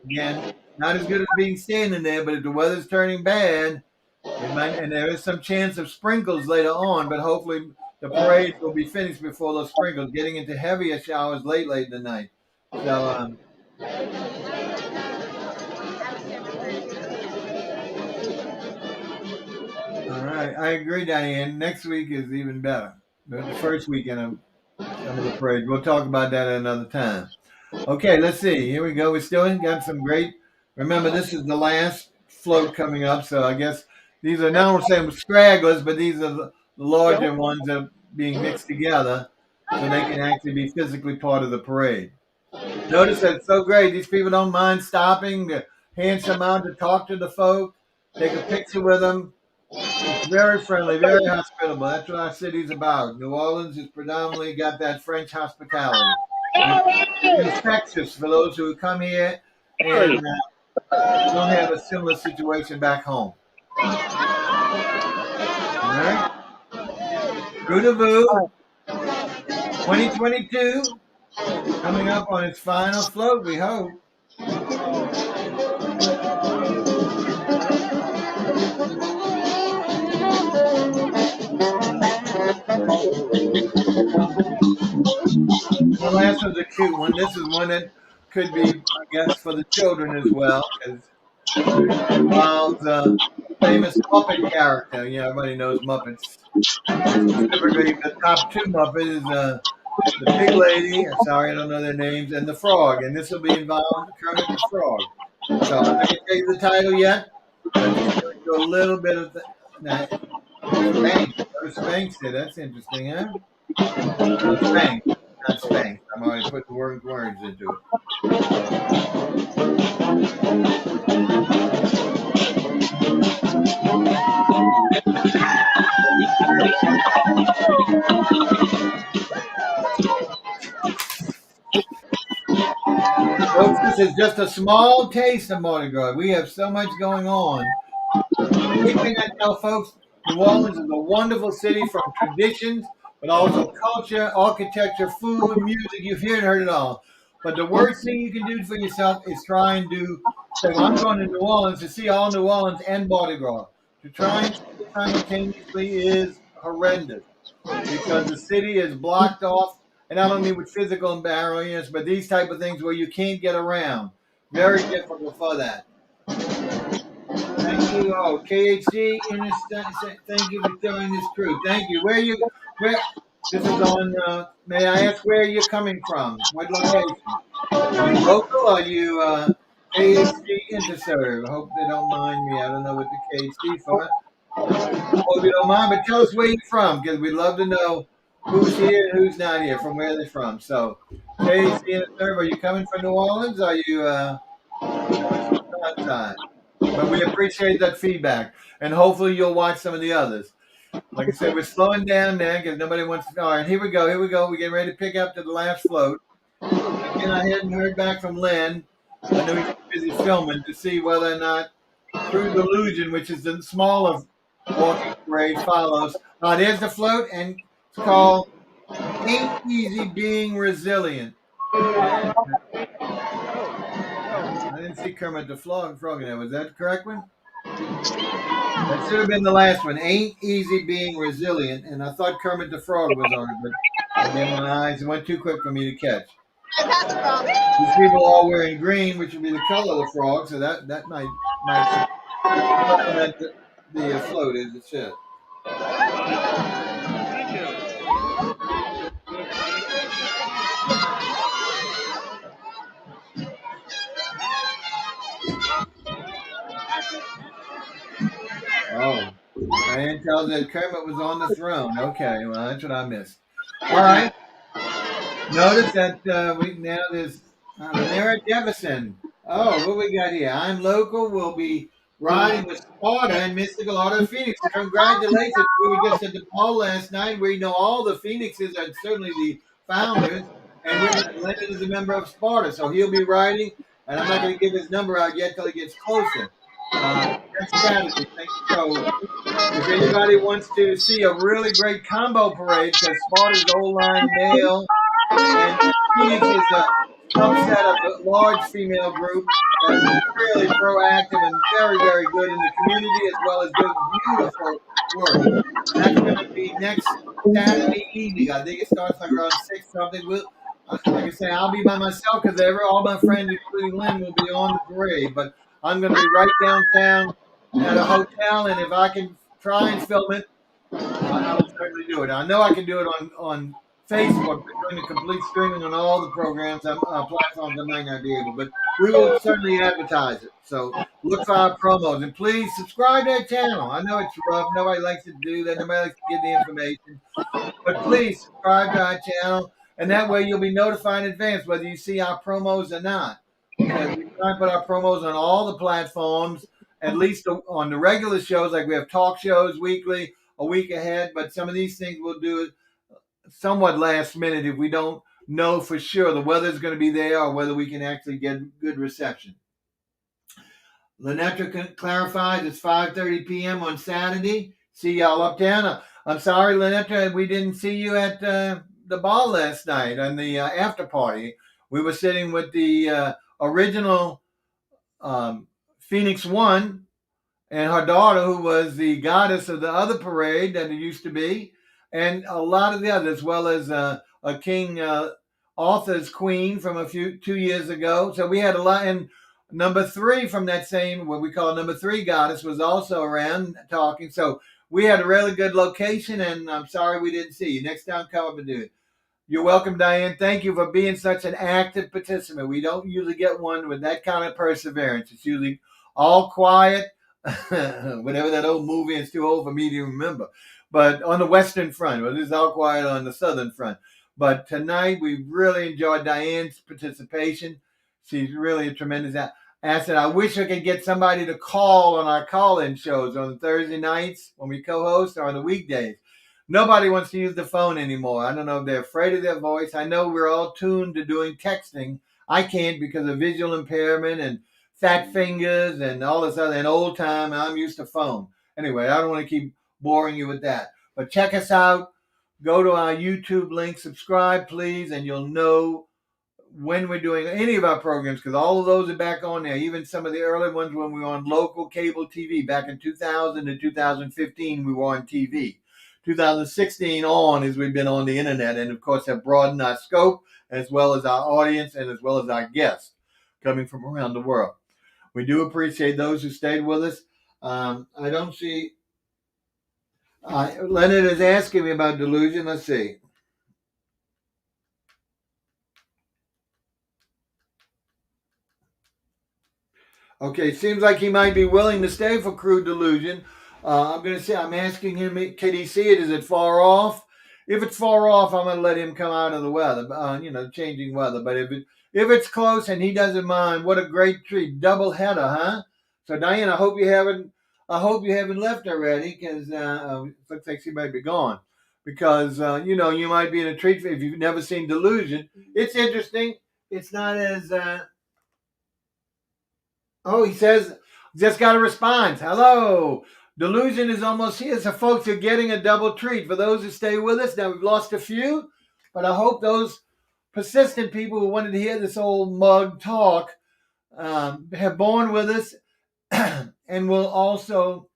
Again, not as good as being standing there, but if the weather's turning bad, it might, and there is some chance of sprinkles later on, but hopefully the parade will be finished before those sprinkles, getting into heavier showers late in the night. So, all right, I agree, Diane. Next week is even better. The first weekend of some of the parade. We'll talk about that at another time. Okay, let's see. Here we go. We still got some great. Remember, this is the last float coming up, so I guess these are not only saying stragglers, but these are the larger ones that are being mixed together, so they can actually be physically part of the parade. Notice that it's so great. These people don't mind stopping to hand some out to talk to the folk, take a picture with them. It's very friendly, very hospitable. That's what our city's about. New Orleans has predominantly got that French hospitality. Infectious for those who come here and don't have a similar situation back home. All right. REVUE 2022 coming up on its final float, we hope. The last one's a cute one. This is one that could be, I guess, for the children as well, because it involves a famous Muppet character. You know, everybody knows Muppets. Specifically, the top two Muppets is the Pig Lady. Sorry, I don't know their names, and the Frog. And this will be involved Kermit the Frog. So I'm not going to tell you the title yet. I'm just going to do a little bit of Spanx. Spanx did. That's interesting, huh? No, Spanx, not Spanx. I'm already put the words into it. Folks, this is just a small taste of Mardi Gras. We have so much going on. The thing I tell folks, New Orleans is a wonderful city from traditions, but also culture, architecture, food, music. You've heard it all. But the worst thing you can do for yourself is try and say, well, I'm going to New Orleans to see all New Orleans and Mardi Gras. To try and see it simultaneously is horrendous because the city is blocked off. And I don't mean with physical barriers, but these type of things where you can't get around. Very difficult for that. Thank you. Oh, KHC, thank you for joining this crew. Thank you. Where this is on, may I ask where you're coming from? What location? Are you local or are you KHC Interserve? I hope they don't mind me. I don't know what the KHC for. Hope you don't mind, but tell us where you're from because we'd love to know who's here and who's not here, from where they're from. So, KHC Interserve, are you coming from New Orleans? Or are you outside? But we appreciate that feedback, and hopefully you'll watch some of the others. Like I said, we're slowing down now because nobody wants to. All right, here we go. We're getting ready to pick up to the last float. Again, I hadn't heard back from Lynn. I know he's busy filming to see whether or not True Delusion, which is the smaller walking parade, follows. There's the float, and it's called Ain't Easy Being Resilient. I didn't see Kermit the Frog in there. Was that the correct one? That should have been the last one. Ain't Easy Being Resilient. And I thought Kermit the Frog was on it, but again, my eyes went too quick for me to catch. These people all wearing green, which would be the color of the frog, so that might complement the float as it should. Thank you. Oh, Diane tells that Kermit was on the throne. Okay, well, that's what I missed. All right. Notice that there's Mara Jefferson. Oh, what we got here? I'm local. We'll be riding with PAARDE and Mystical Art of Phoenix. Congratulations. We were just at the ball last night where all the Phoenixes and certainly the founders, and Leonard is a member of Sparta, so he'll be writing. And I'm not going to give his number out yet till he gets closer. Next Saturday. So if anybody wants to see a really great combo parade, because Sparta's O-line male and Phoenix is a subset of a large female group that's really proactive and very, very good in the community as well as doing beautiful work. That's going to be next Saturday evening. I think it starts like around 6 something. Like I say, I'll be by myself because all my friends, including Lynn, will be on the parade. But I'm going to be right downtown at a hotel, and if I can try and film it, I will certainly do it. I know I can do it on Facebook, but doing the complete streaming on all the programs, platforms, I might not be able. But we will certainly advertise it. So look for our promos. And please subscribe to our channel. I know it's rough. Nobody likes to do that. Nobody likes to get the information. But please subscribe to our channel. And that way you'll be notified in advance whether you see our promos or not. Because we try to put our promos on all the platforms, at least on the regular shows, like we have talk shows weekly, a week ahead. But some of these things we'll do it somewhat last minute if we don't know for sure the weather's going to be there or whether we can actually get good reception. Lynetta clarifies it's 5:30 p.m. on Saturday. See y'all uptown. I'm sorry, Lynetta, we didn't see you at the ball last night on the after party. We were sitting with the original Phoenix One and her daughter, who was the goddess of the other parade that it used to be, and a lot of the others, as well as a King Arthur's queen from 2 years ago. So we had a lot. And number 3 from that same, what we call number 3 goddess, was also around talking. So we had a really good location, and I'm sorry we didn't see you. Next time, come up and do it. You're welcome, Diane. Thank you for being such an active participant. We don't usually get one with that kind of perseverance. It's usually all quiet, whatever that old movie is, too old for me to remember. But on the Western Front, well, this is all quiet on the Southern Front. But tonight, we really enjoyed Diane's participation. She's really a tremendous asset. I wish I could get somebody to call on our call-in shows on Thursday nights when we co-host or on the weekdays. Nobody wants to use the phone anymore. I don't know if they're afraid of their voice. I know we're all tuned to doing texting. I can't because of visual impairment and fat fingers and all this other, and old time. I'm used to phone. Anyway, I don't want to keep boring you with that. But check us out. Go to our YouTube link. Subscribe, please, and you'll know when we're doing any of our programs, because all of those are back on there. Even some of the early ones when we were on local cable TV. Back in 2000 to 2015, we were on TV. 2016 on as we've been on the internet, and of course have broadened our scope as well as our audience and as well as our guests coming from around the world. We do appreciate those who stayed with us. I don't see. Leonard is asking me about delusion. Let's see. Okay, seems like he might be willing to stay for KREWE Delusion. I'm going to say, I'm asking him, can he see it? Is it far off? If it's far off, I'm going to let him come out of the weather, changing weather. But if it's close and he doesn't mind, what a great treat. Double header, huh? So, Diane, I hope you haven't left already, because it looks like she might be gone. Because, you might be in a treat if you've never seen Delusion. It's interesting. It's not as... he says, just got a response. Hello. Delusion is almost here. So, folks, you're getting a double treat. For those who stay with us, now we've lost a few, but I hope those persistent people who wanted to hear this old mug talk have borne with us and will also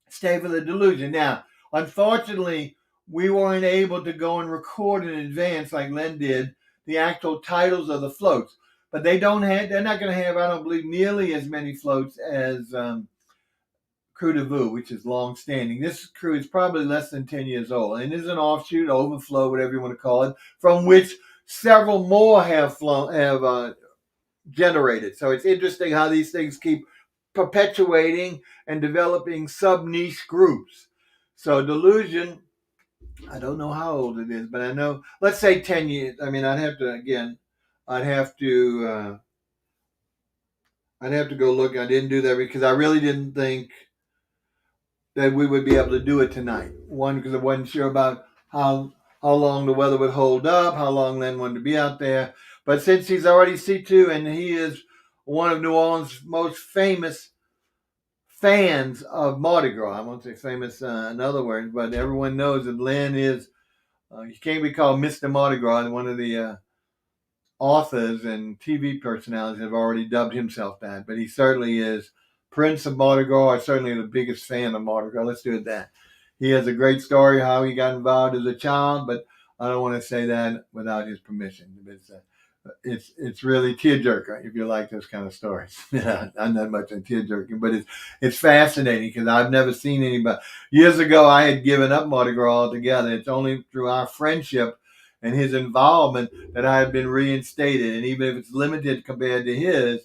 stay for the Delusion. Now, unfortunately, we weren't able to go and record in advance like Len did the actual titles of the floats. But they're not going to have, I don't believe, nearly as many floats as REVUE, which is long-standing. This crew is probably less than 10 years old, and is an offshoot, overflow, whatever you want to call it, from which several more have generated. So it's interesting how these things keep perpetuating and developing sub-niche groups. So Delusion, I don't know how old it is, but I know, let's say 10 years. I mean, I'd have to go look. I didn't do that because I really didn't think that we would be able to do it tonight. One, because I wasn't sure about how how long the weather would hold up, how long Len wanted to be out there. But since he's already C2 and he is one of New Orleans' most famous fans of Mardi Gras, I won't say famous in other words, but everyone knows that Len is, he can't be called Mr. Mardi Gras. One of the authors and TV personalities have already dubbed himself that, but he certainly is Prince of Mardi Gras, or certainly the biggest fan of Mardi Gras. Let's do it that. He has a great story how he got involved as a child, but I don't want to say that without his permission. It's really tearjerker if you like those kind of stories. I'm not much on tearjerking, but it's fascinating because I've never seen anybody. Years ago, I had given up Mardi Gras altogether. It's only through our friendship and his involvement that I have been reinstated. And even if it's limited compared to his,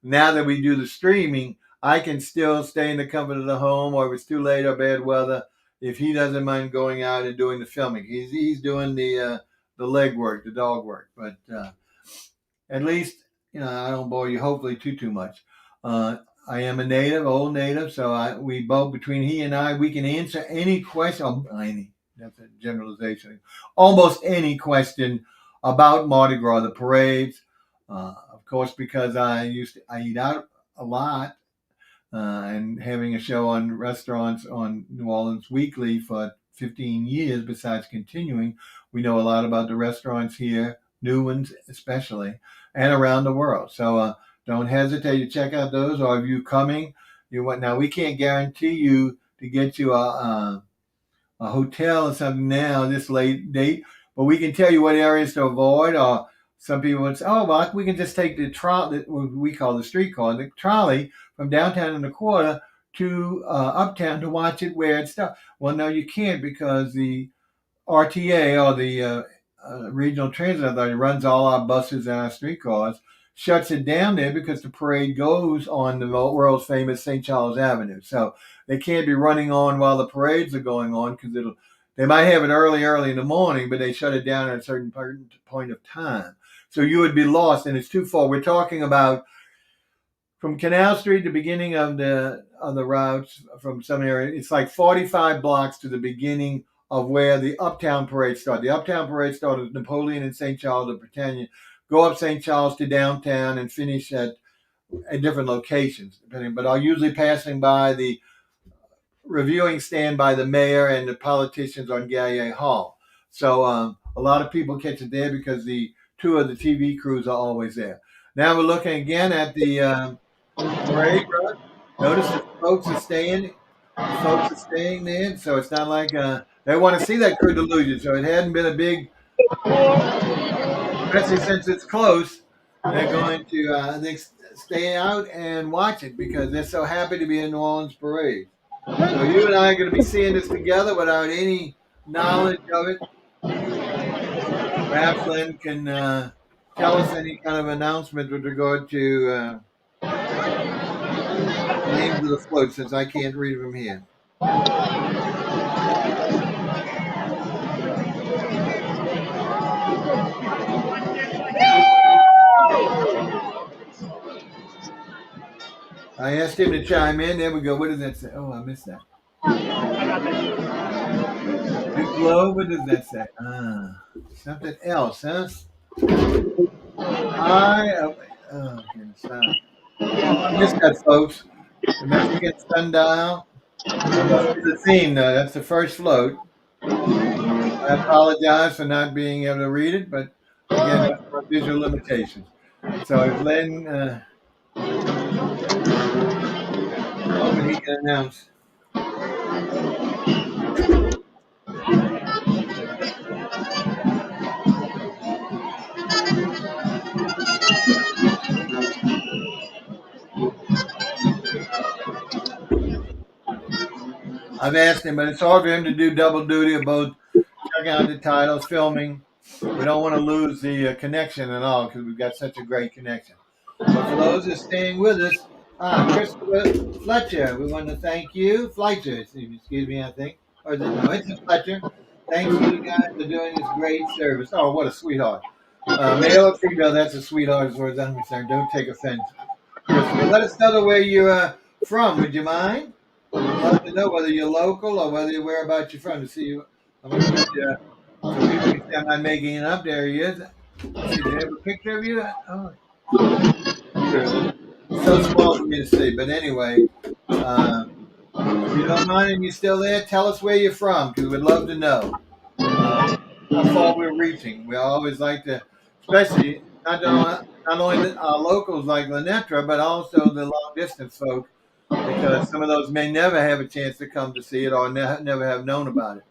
now that we do the streaming, I can still stay in the comfort of the home, or if it's too late or bad weather, if he doesn't mind going out and doing the filming. He's doing the legwork, the dog work. But at least, I don't bore you hopefully too much. I am a native, old native, so we both, between he and I, we can answer any question, that's a generalization, almost any question about Mardi Gras, the parades. Of course, because I eat out a lot, and having a show on restaurants on New Orleans Weekly for 15 years, besides continuing, we know a lot about the restaurants here, new ones especially, and around the world. So don't hesitate to check out those. Or if you're coming, now we can't guarantee you to get you a hotel or something now, this late date, but we can tell you what areas to avoid. Or some people would say, oh, well, we can just take the trolley, what we call the streetcar, the trolley from downtown in the quarter to uptown to watch it where it's stuff. Well, no, you can't, because the RTA, or the Regional Transit Authority, runs all our buses and our streetcars, shuts it down there because the parade goes on the world's famous St. Charles Avenue. So they can't be running on while the parades are going on, because they might have it early in the morning, but they shut it down at a certain point of time. So you would be lost, and it's too far. We're talking about from Canal Street, the beginning of the routes from some area. It's like 45 blocks to the beginning of where the Uptown Parade started. The Uptown Parade started with Napoleon and St. Charles of Britannia, go up St. Charles to downtown, and finish at different locations, depending. But I'm usually passing by the reviewing stand by the mayor and the politicians on Gallier Hall. So a lot of people catch it there because the two of the TV crews are always there. Now we're looking again at the parade road. Notice that folks are staying there, so it's not like they want to see that Crew Delusion. So it hadn't been a big, especially since it's close. They're going to, I think, stay out and watch it because they're so happy to be in New Orleans parade. So you and I are going to be seeing this together without any knowledge of it. Perhaps Lynn can tell us any kind of announcement with regard to names of the floats, since I can't read them here. I asked him to chime in. There we go. What does that say? Oh, I missed that. Big glow. What does that say? Something else, huh? I missed that, folks. The Mexican sundial. That must be the theme, though. That's the first float. I apologize for not being able to read it, but again, that's for visual limitations. So if Len, hoping he can announce. I've asked him, but it's hard for him to do double duty of both checking out the titles, filming. We don't want to lose the connection at all because we've got such a great connection. But for those that are staying with us, Christopher Fletcher, we want to thank you. Fletcher, excuse me, I think. Or is it? No, it's Fletcher. Thanks to you guys for doing this great service. Oh, what a sweetheart. Male or female, that's a sweetheart as far as I'm concerned. Don't take offense. Christopher, let us know where you're from. Would you mind? I'd love to know whether you're local or whereabouts you're from to see you. I'm going to put so people can see I'm not making it up. There he is. Let's see, do they have a picture of you? Oh, really? So small for me to see. But anyway, uh, if you don't mind and you're still there, tell us where you're from because we'd love to know how far we're reaching. We always like to, especially not only our locals like Lenetra, but also the long distance folk, because some of those may never have a chance to come to see it or never have known about it.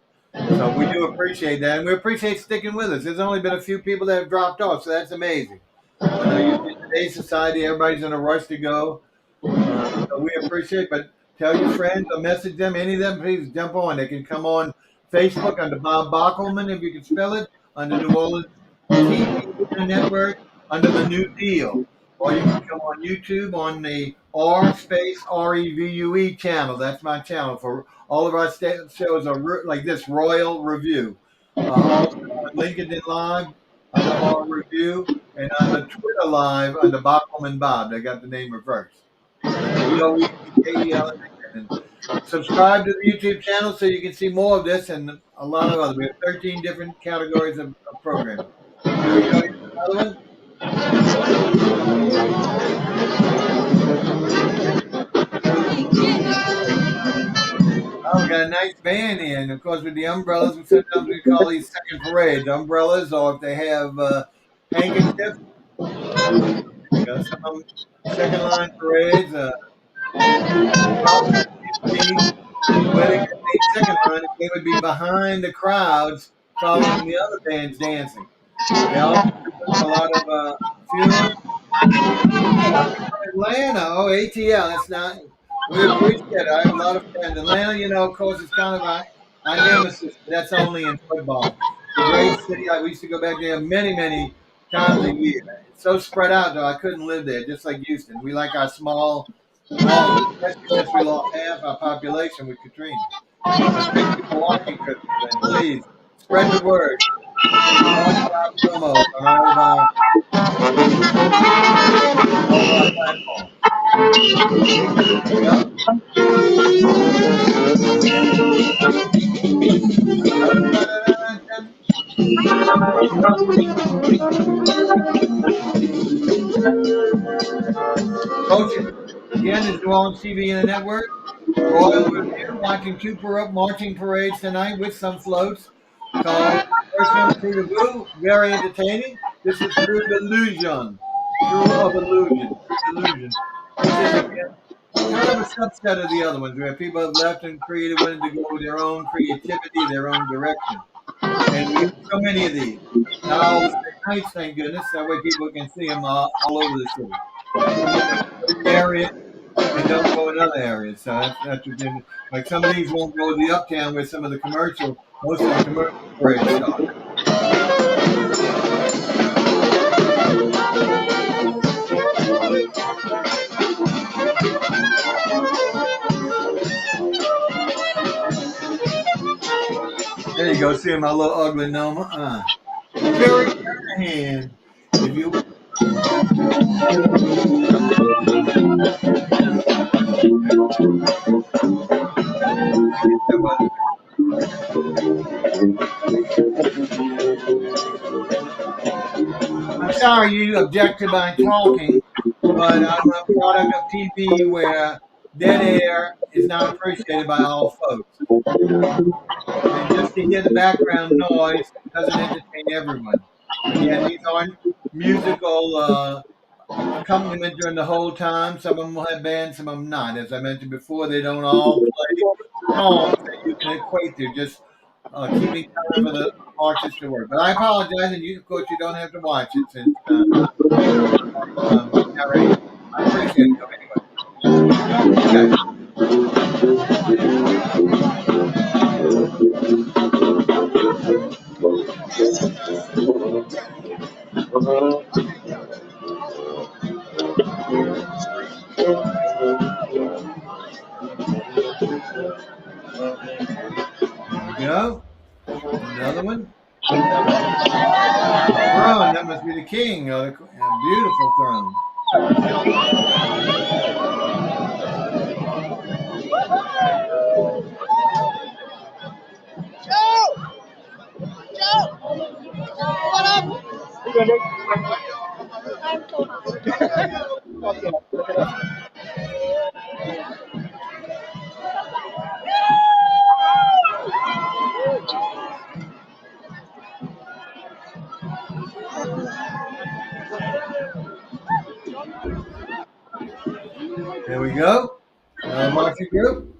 So we do appreciate that, and we appreciate sticking with us. There's only been a few people that have dropped off, so that's amazing. I know in today's society, everybody's in a rush to go, so we appreciate. But tell your friends or message them. Any of them, please jump on. They can come on Facebook under Bob Bockelman, if you can spell it, under New Orleans TV Network, under the New Deal. Or you can come on YouTube on the REVUE channel. That's my channel for all of our shows are like this, Royal Review. Also on LinkedIn Live under R Review, and on the Twitter Live under Bockelman Bob. They got the name reversed. BOEKEL. And subscribe to the YouTube channel so you can see more of this and a lot of other. We have 13 different categories of programming. Here we go. Here's another one. Oh, we got a nice band here. And of course, with the umbrellas, sometimes we call these second parades. Umbrellas, or if they have handkerchiefs. You know, some of them second line parades. Where they could be second line, they would be behind the crowds following the other bands dancing. They also do a lot of funerals. Atlanta, oh ATL, that's not. We appreciate it. I have a lot of friends. Atlanta, you know, of course, it's kind of our nemesis. That's only in football. It's a great city. We used to go back there many, many times a year. It's so spread out, though. I couldn't live there, just like Houston. We like our small, especially since we lost half our population with Katrina. But thank you for watching, Christopher. And please spread the word. Watch our promos on all of our platforms. Yep. Coach, again, is New Orleans TV and the network. Royal Review, watching two marching parades tonight with some floats. Called first one, KREWE, very entertaining. This is Through Delusion. Through of Illusion. Through Delusion. Which is, again, kind of a subset of the other ones where people have left and created, wanted to go with their own creativity, their own direction. And we have so many of these. Not all the same nights, thank goodness. That way people can see them all over the city. Some of them go to areas and don't go in other areas. So that's what they, like some of these won't go to the uptown where some of the most of the commercial parades start. There you go, see my little ugly Noma. Jerry Carnahan, if you. I'm sorry you object to my talking, but I'm a product of TV where dead air is not appreciated by all folks. And just to hear the background noise doesn't entertain everyone. Again, these aren't musical accompaniment during the whole time. Some of them will have bands, some of them not. As I mentioned before, they don't all play songs that you can equate to, just keeping time for the marches to work. But I apologize, and you, of course, you don't have to watch it since narrating. I appreciate it, anyway. Okay. There we go. Another one. Throne, that must be the king. A beautiful throne. Joe! There we go. Marching group.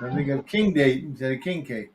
I think of king date instead of king cake.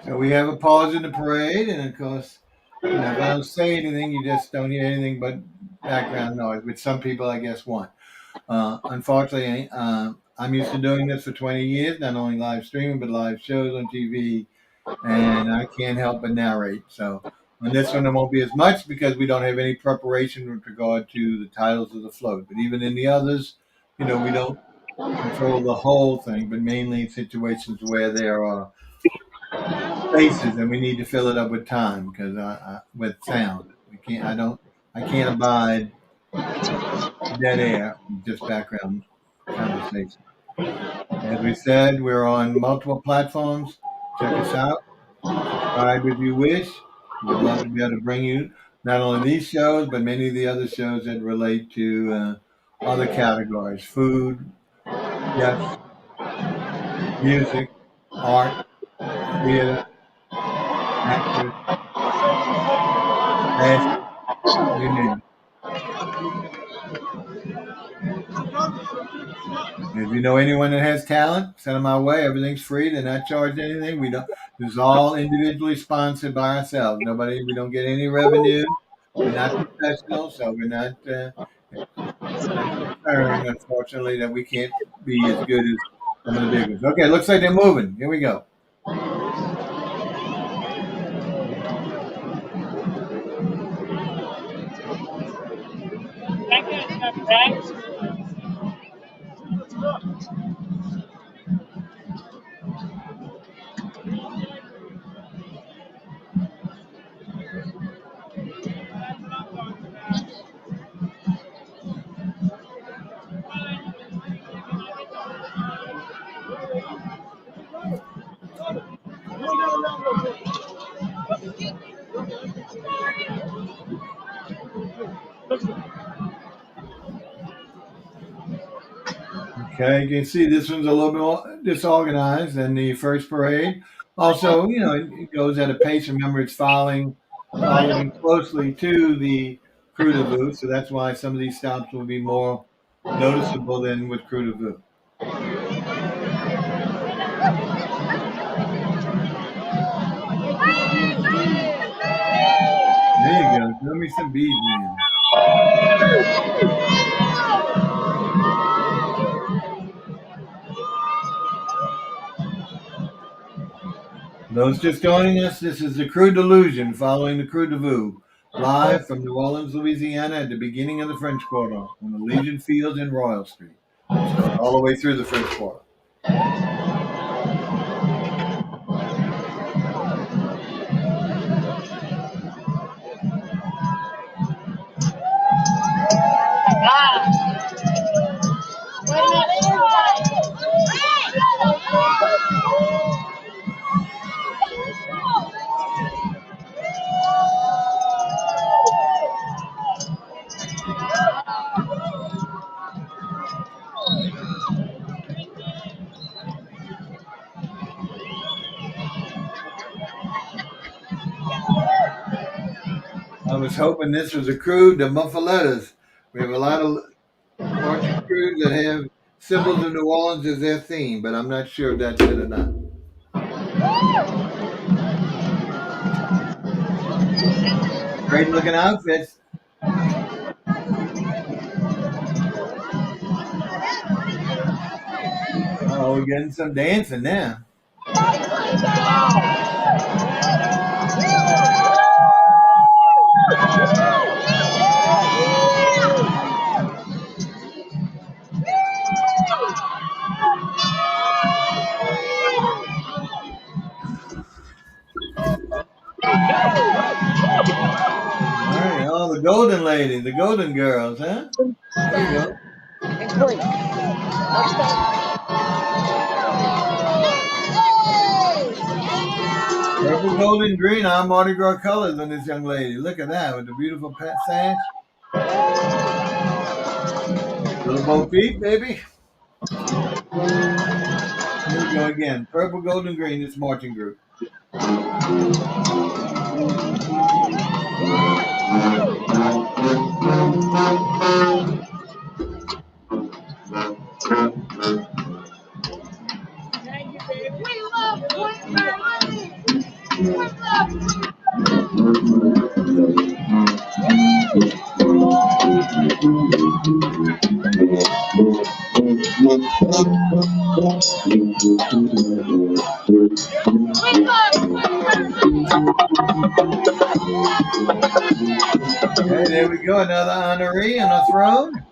So we have a pause in the parade, and of course, if I don't say anything, you just don't hear anything but background noise, which some people, I guess, want. Unfortunately, I'm used to doing this for 20 years, not only live streaming, but live shows on TV, and I can't help but narrate. So on this one, there won't be as much because we don't have any preparation with regard to the titles of the float. But even in the others, we don't control the whole thing, but mainly situations where there are spaces and we need to fill it up with time because with sound, I can't abide dead air, just background conversation. As we said, we're on multiple platforms. Check us out. Subscribe if you wish. We'd love to be able to bring you not only these shows, but many of the other shows that relate to other categories: food, yes, music, art, theater, actors, fashion, you name it. If you know anyone that has talent, send them our way. Everything's free. They're not charged anything. We don't. This is all individually sponsored by ourselves. We don't get any revenue. We're not professional, so we're not concerned, unfortunately, that we can't be as good as some of the big ones. Okay, looks like they're moving. Here we go. Okay, you can see this one's a little bit more disorganized than the first parade. Also, it goes at a pace. Remember, it's following closely to the Crew de VIEUX, so that's why some of these stops will be more noticeable than with Crew de VIEUX. There you go. Show me some bees, man. Those just joining us, this is the Crew Delusion following the Crew de VIEUX, live from New Orleans, Louisiana at the beginning of the French Quarter on the Legion Fields in Royal Street. It's going all the way through the French Quarter. I was hoping this was a crew de Muffalettas. We have a lot of marching crews that have symbols of New Orleans as their theme, but I'm not sure if that's it or not. Great looking outfits. Oh, we're getting some dancing now. All right, oh, the golden lady, the golden girls, huh? There you go. Purple, gold, and green. I'm Mardi Gras colors on this young lady. Look at that with the beautiful pet sash. Little Bo Peep, baby. Here we go again. Purple, gold, and green. This marching group. We love Whitmer. We love Okay, there we go. Another honoree on a throne.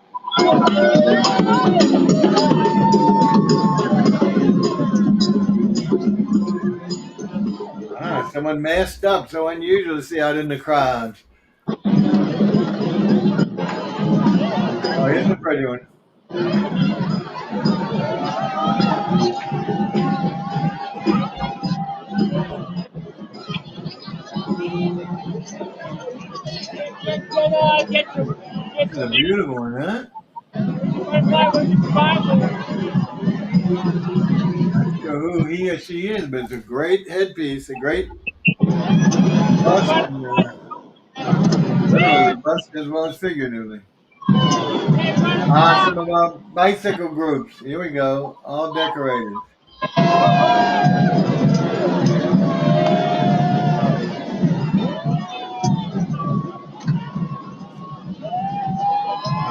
Ah, someone masked up. So unusual to see out in the crowd. Oh, here's a pretty one. This is a beautiful one, huh? Not sure who he or she is, but it's a great headpiece, a great bust, and, literally bust as well as figuratively. Some of our bicycle groups. Here we go, all decorated.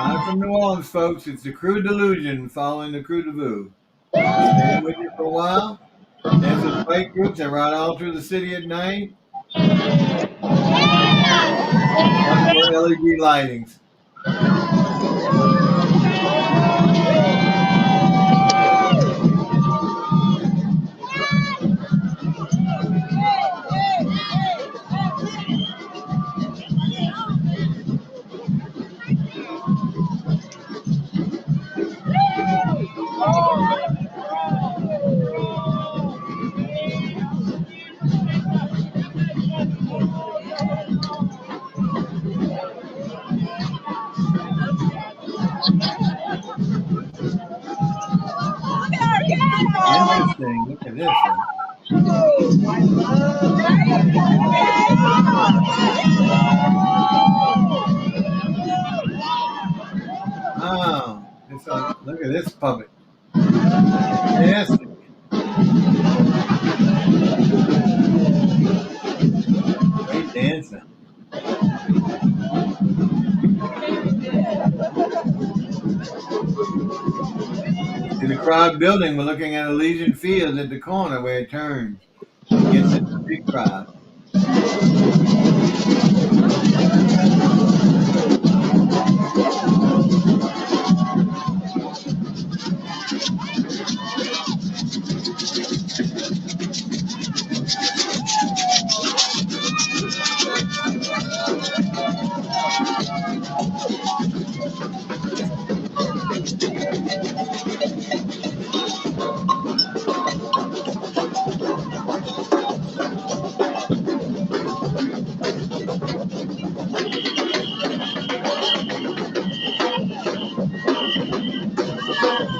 I'm from New Orleans, folks. It's the Crew Delusion following the Crew de VIEUX. Staying with you for a while. There's the bike groups that ride all through the city at night. Wonderful LED lightings. Interesting. Look at this one. Oh, look at this puppet. Fantastic. Great dancer. See the crowd building. We're looking at Elysian Fields at the corner where it turns. It gets into the big crowd.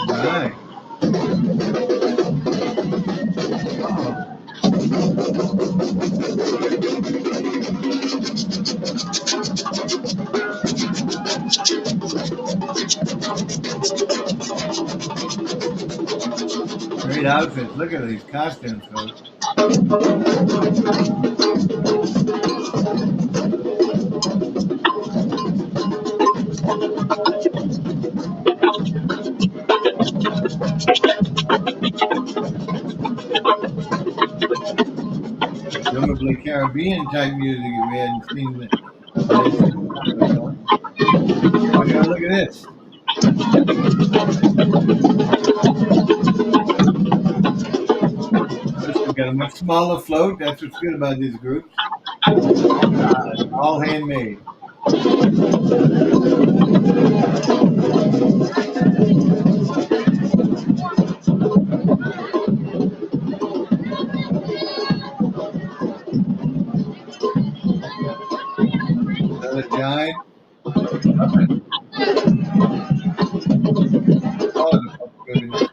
Right. Great outfits. Look at these costumes, folks. Caribbean type music if we hadn't seen this time ago. Oh yeah, look at this. Notice we've got a much smaller float. That's what's good about these groups. All handmade. Another giant puppet. Oh, the puppet goodness.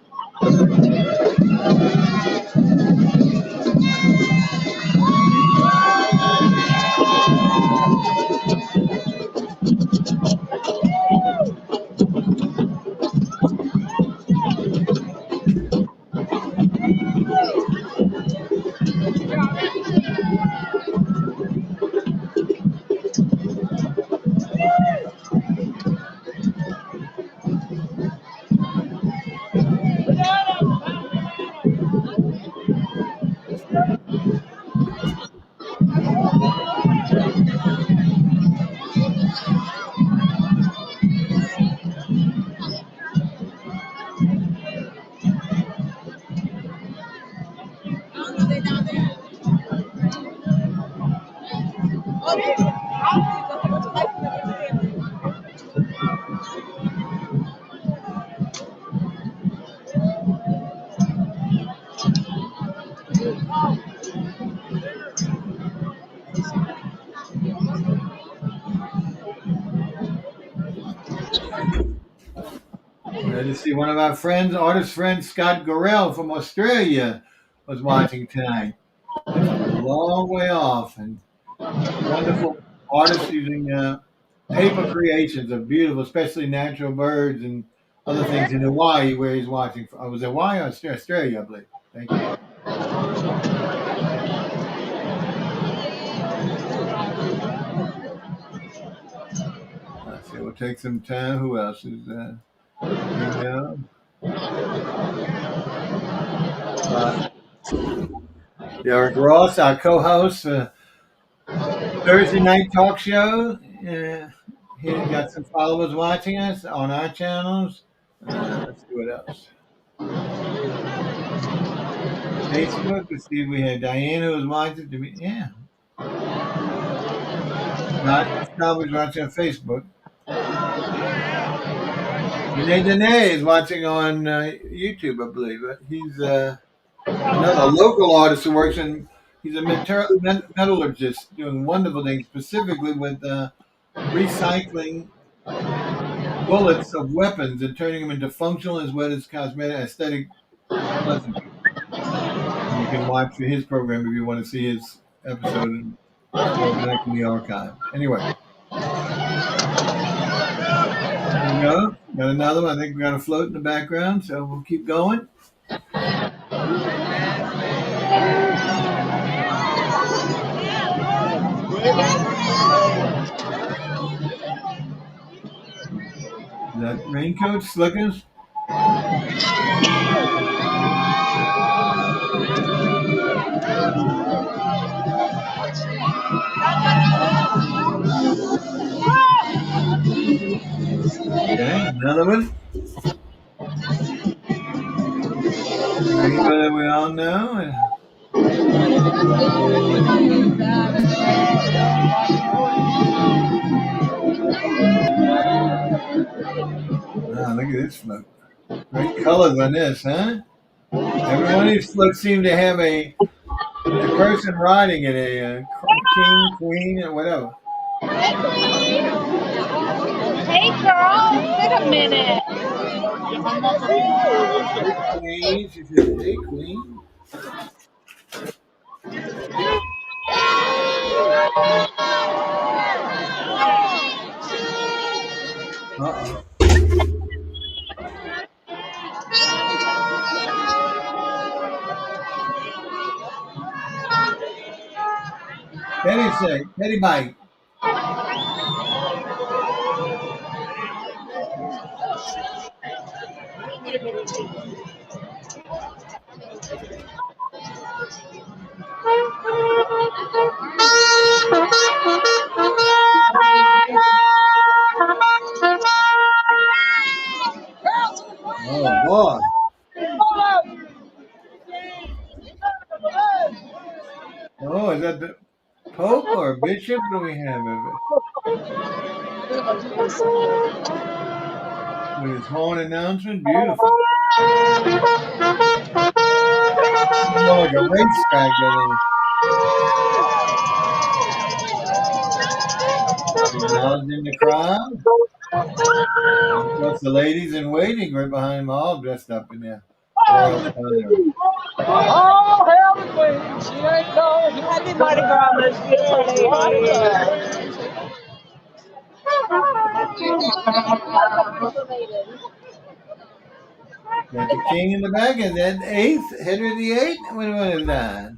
To see one of our friends, artist friend Scott Gorell from Australia, was watching tonight. That's a long way off, and wonderful artists using paper creations of beautiful, especially natural birds and other things in Hawaii, where he's watching. I was Hawaii or Australia, I believe. Thank you. Let's see. We'll take some time. Who else is? Derek Ross, our co-host, Thursday night talk show. He got some followers watching us on our channels. Let's see what else. Facebook. Let's see if we had Diana who was watching. Yeah. Scott was watching on Facebook. Danae is watching on YouTube, I believe. He's another local artist who works in. He's a metallurgist doing wonderful things, specifically with recycling bullets of weapons and turning them into functional as well as cosmetic aesthetic pleasantries. And you can watch his program if you want to see his episode and go back in the archive. Anyway. There we go. Got another one. I think we got a float in the background, so we'll keep going. Is that raincoat, slickers? Okay, another one. Rainbow that we all know. Wow, look at this float. Great colors on this, huh? Every one of these floats seem to have a person riding it, a king, queen, or whatever. Hey, girl, wait a minute. Queen, she said, hey, queen. Uh-oh. Betty say, Betty bite. Pope or bishop? What do we have? With his horn announcement, beautiful. More like a racetrack, doesn't it? Acknowledging the crowd. And of course, the ladies in waiting right behind them, all dressed up in their royal attire. Oh, hell the queen. She ain't no. Happy Mardi Gras, Miss Beautiful Lady. Got the king in the back, and then eighth, Henry VIII. When was that?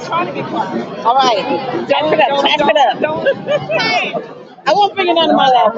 Trying to be quiet. All right, tap it up, tap it up. I won't bring it under my lap.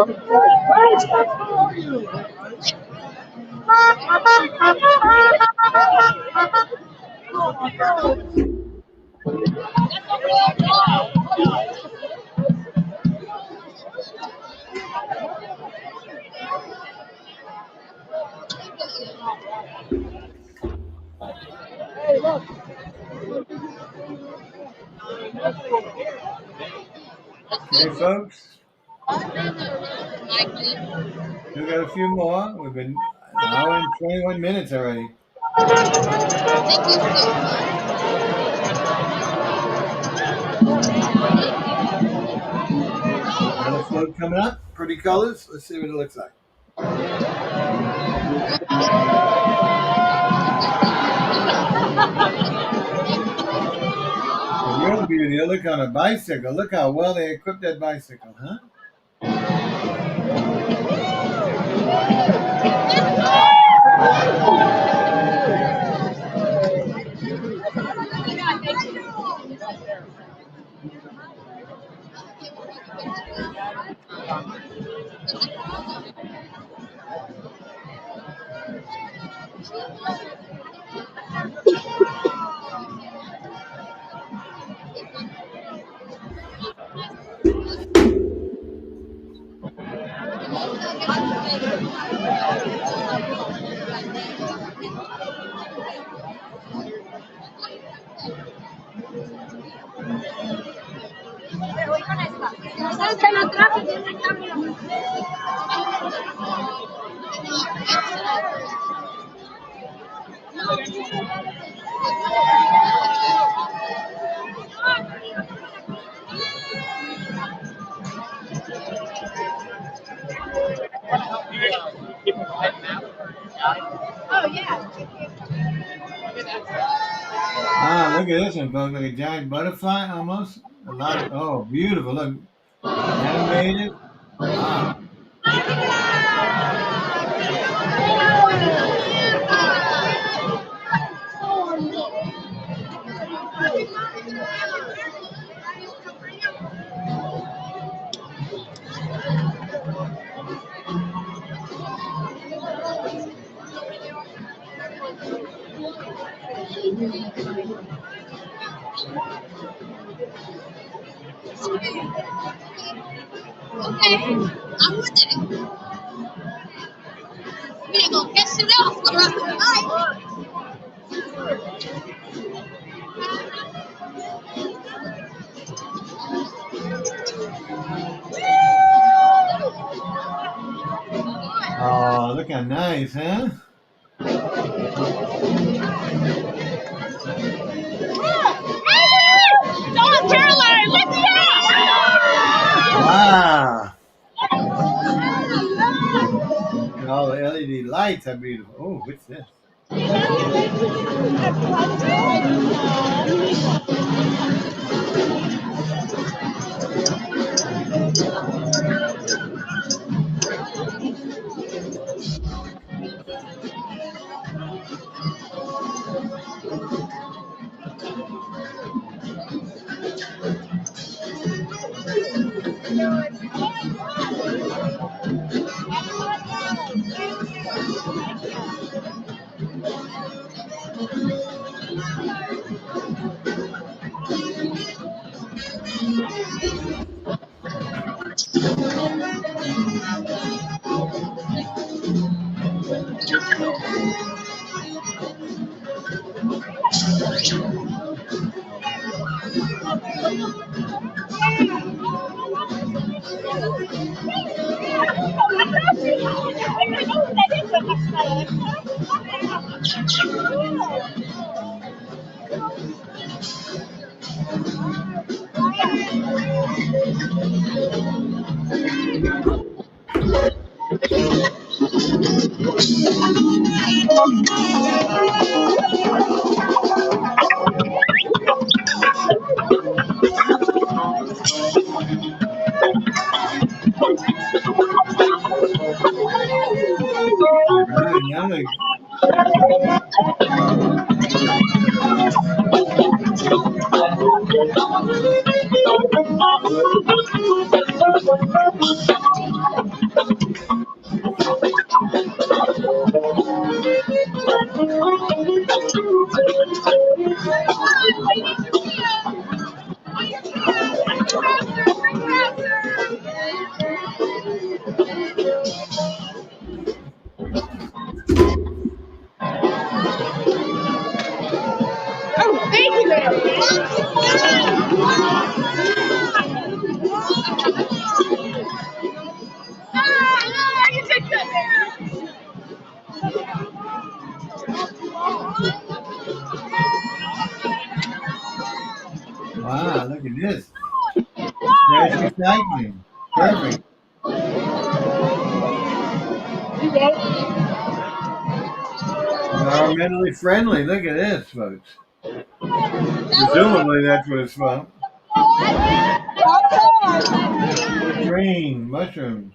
Okay, folks. We got a few more. We've been an hour and 21 minutes already. Another float coming up. Pretty colors. Let's see what it looks like. The real beauty. Look on a bicycle. Look how well they equipped that bicycle, huh? Ah, look at this one, folks. Like a giant butterfly almost. A lot of, oh, beautiful. Look. Animated. Wow. Okay, I'm with it. We ain't gonna piss it off for the rest of the night. Oh, look how nice, huh? Dawn Caroline, lift me up! Wow. And all the LED lights are beautiful. Oh, what's this? Right, now they, Oh, thank you, ma'am. You take that. wow, look at this. Trash recycling. Perfect. Environmentally friendly. Look at this, folks. Presumably that's what it's from. Green mushrooms.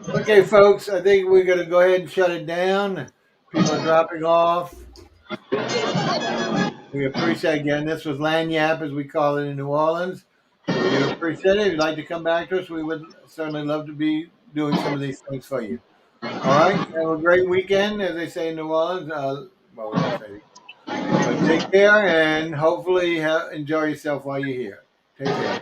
Okay, folks, I think we're going to go ahead and shut it down. People are dropping off. We appreciate, again, this was Lagniappe, as we call it in New Orleans. So we do appreciate it. If you'd like to come back to us, we would certainly love to be doing some of these things for you. All right, have a great weekend, as they say in New Orleans. Well, we don't say, but take care and hopefully enjoy yourself while you're here. Take care.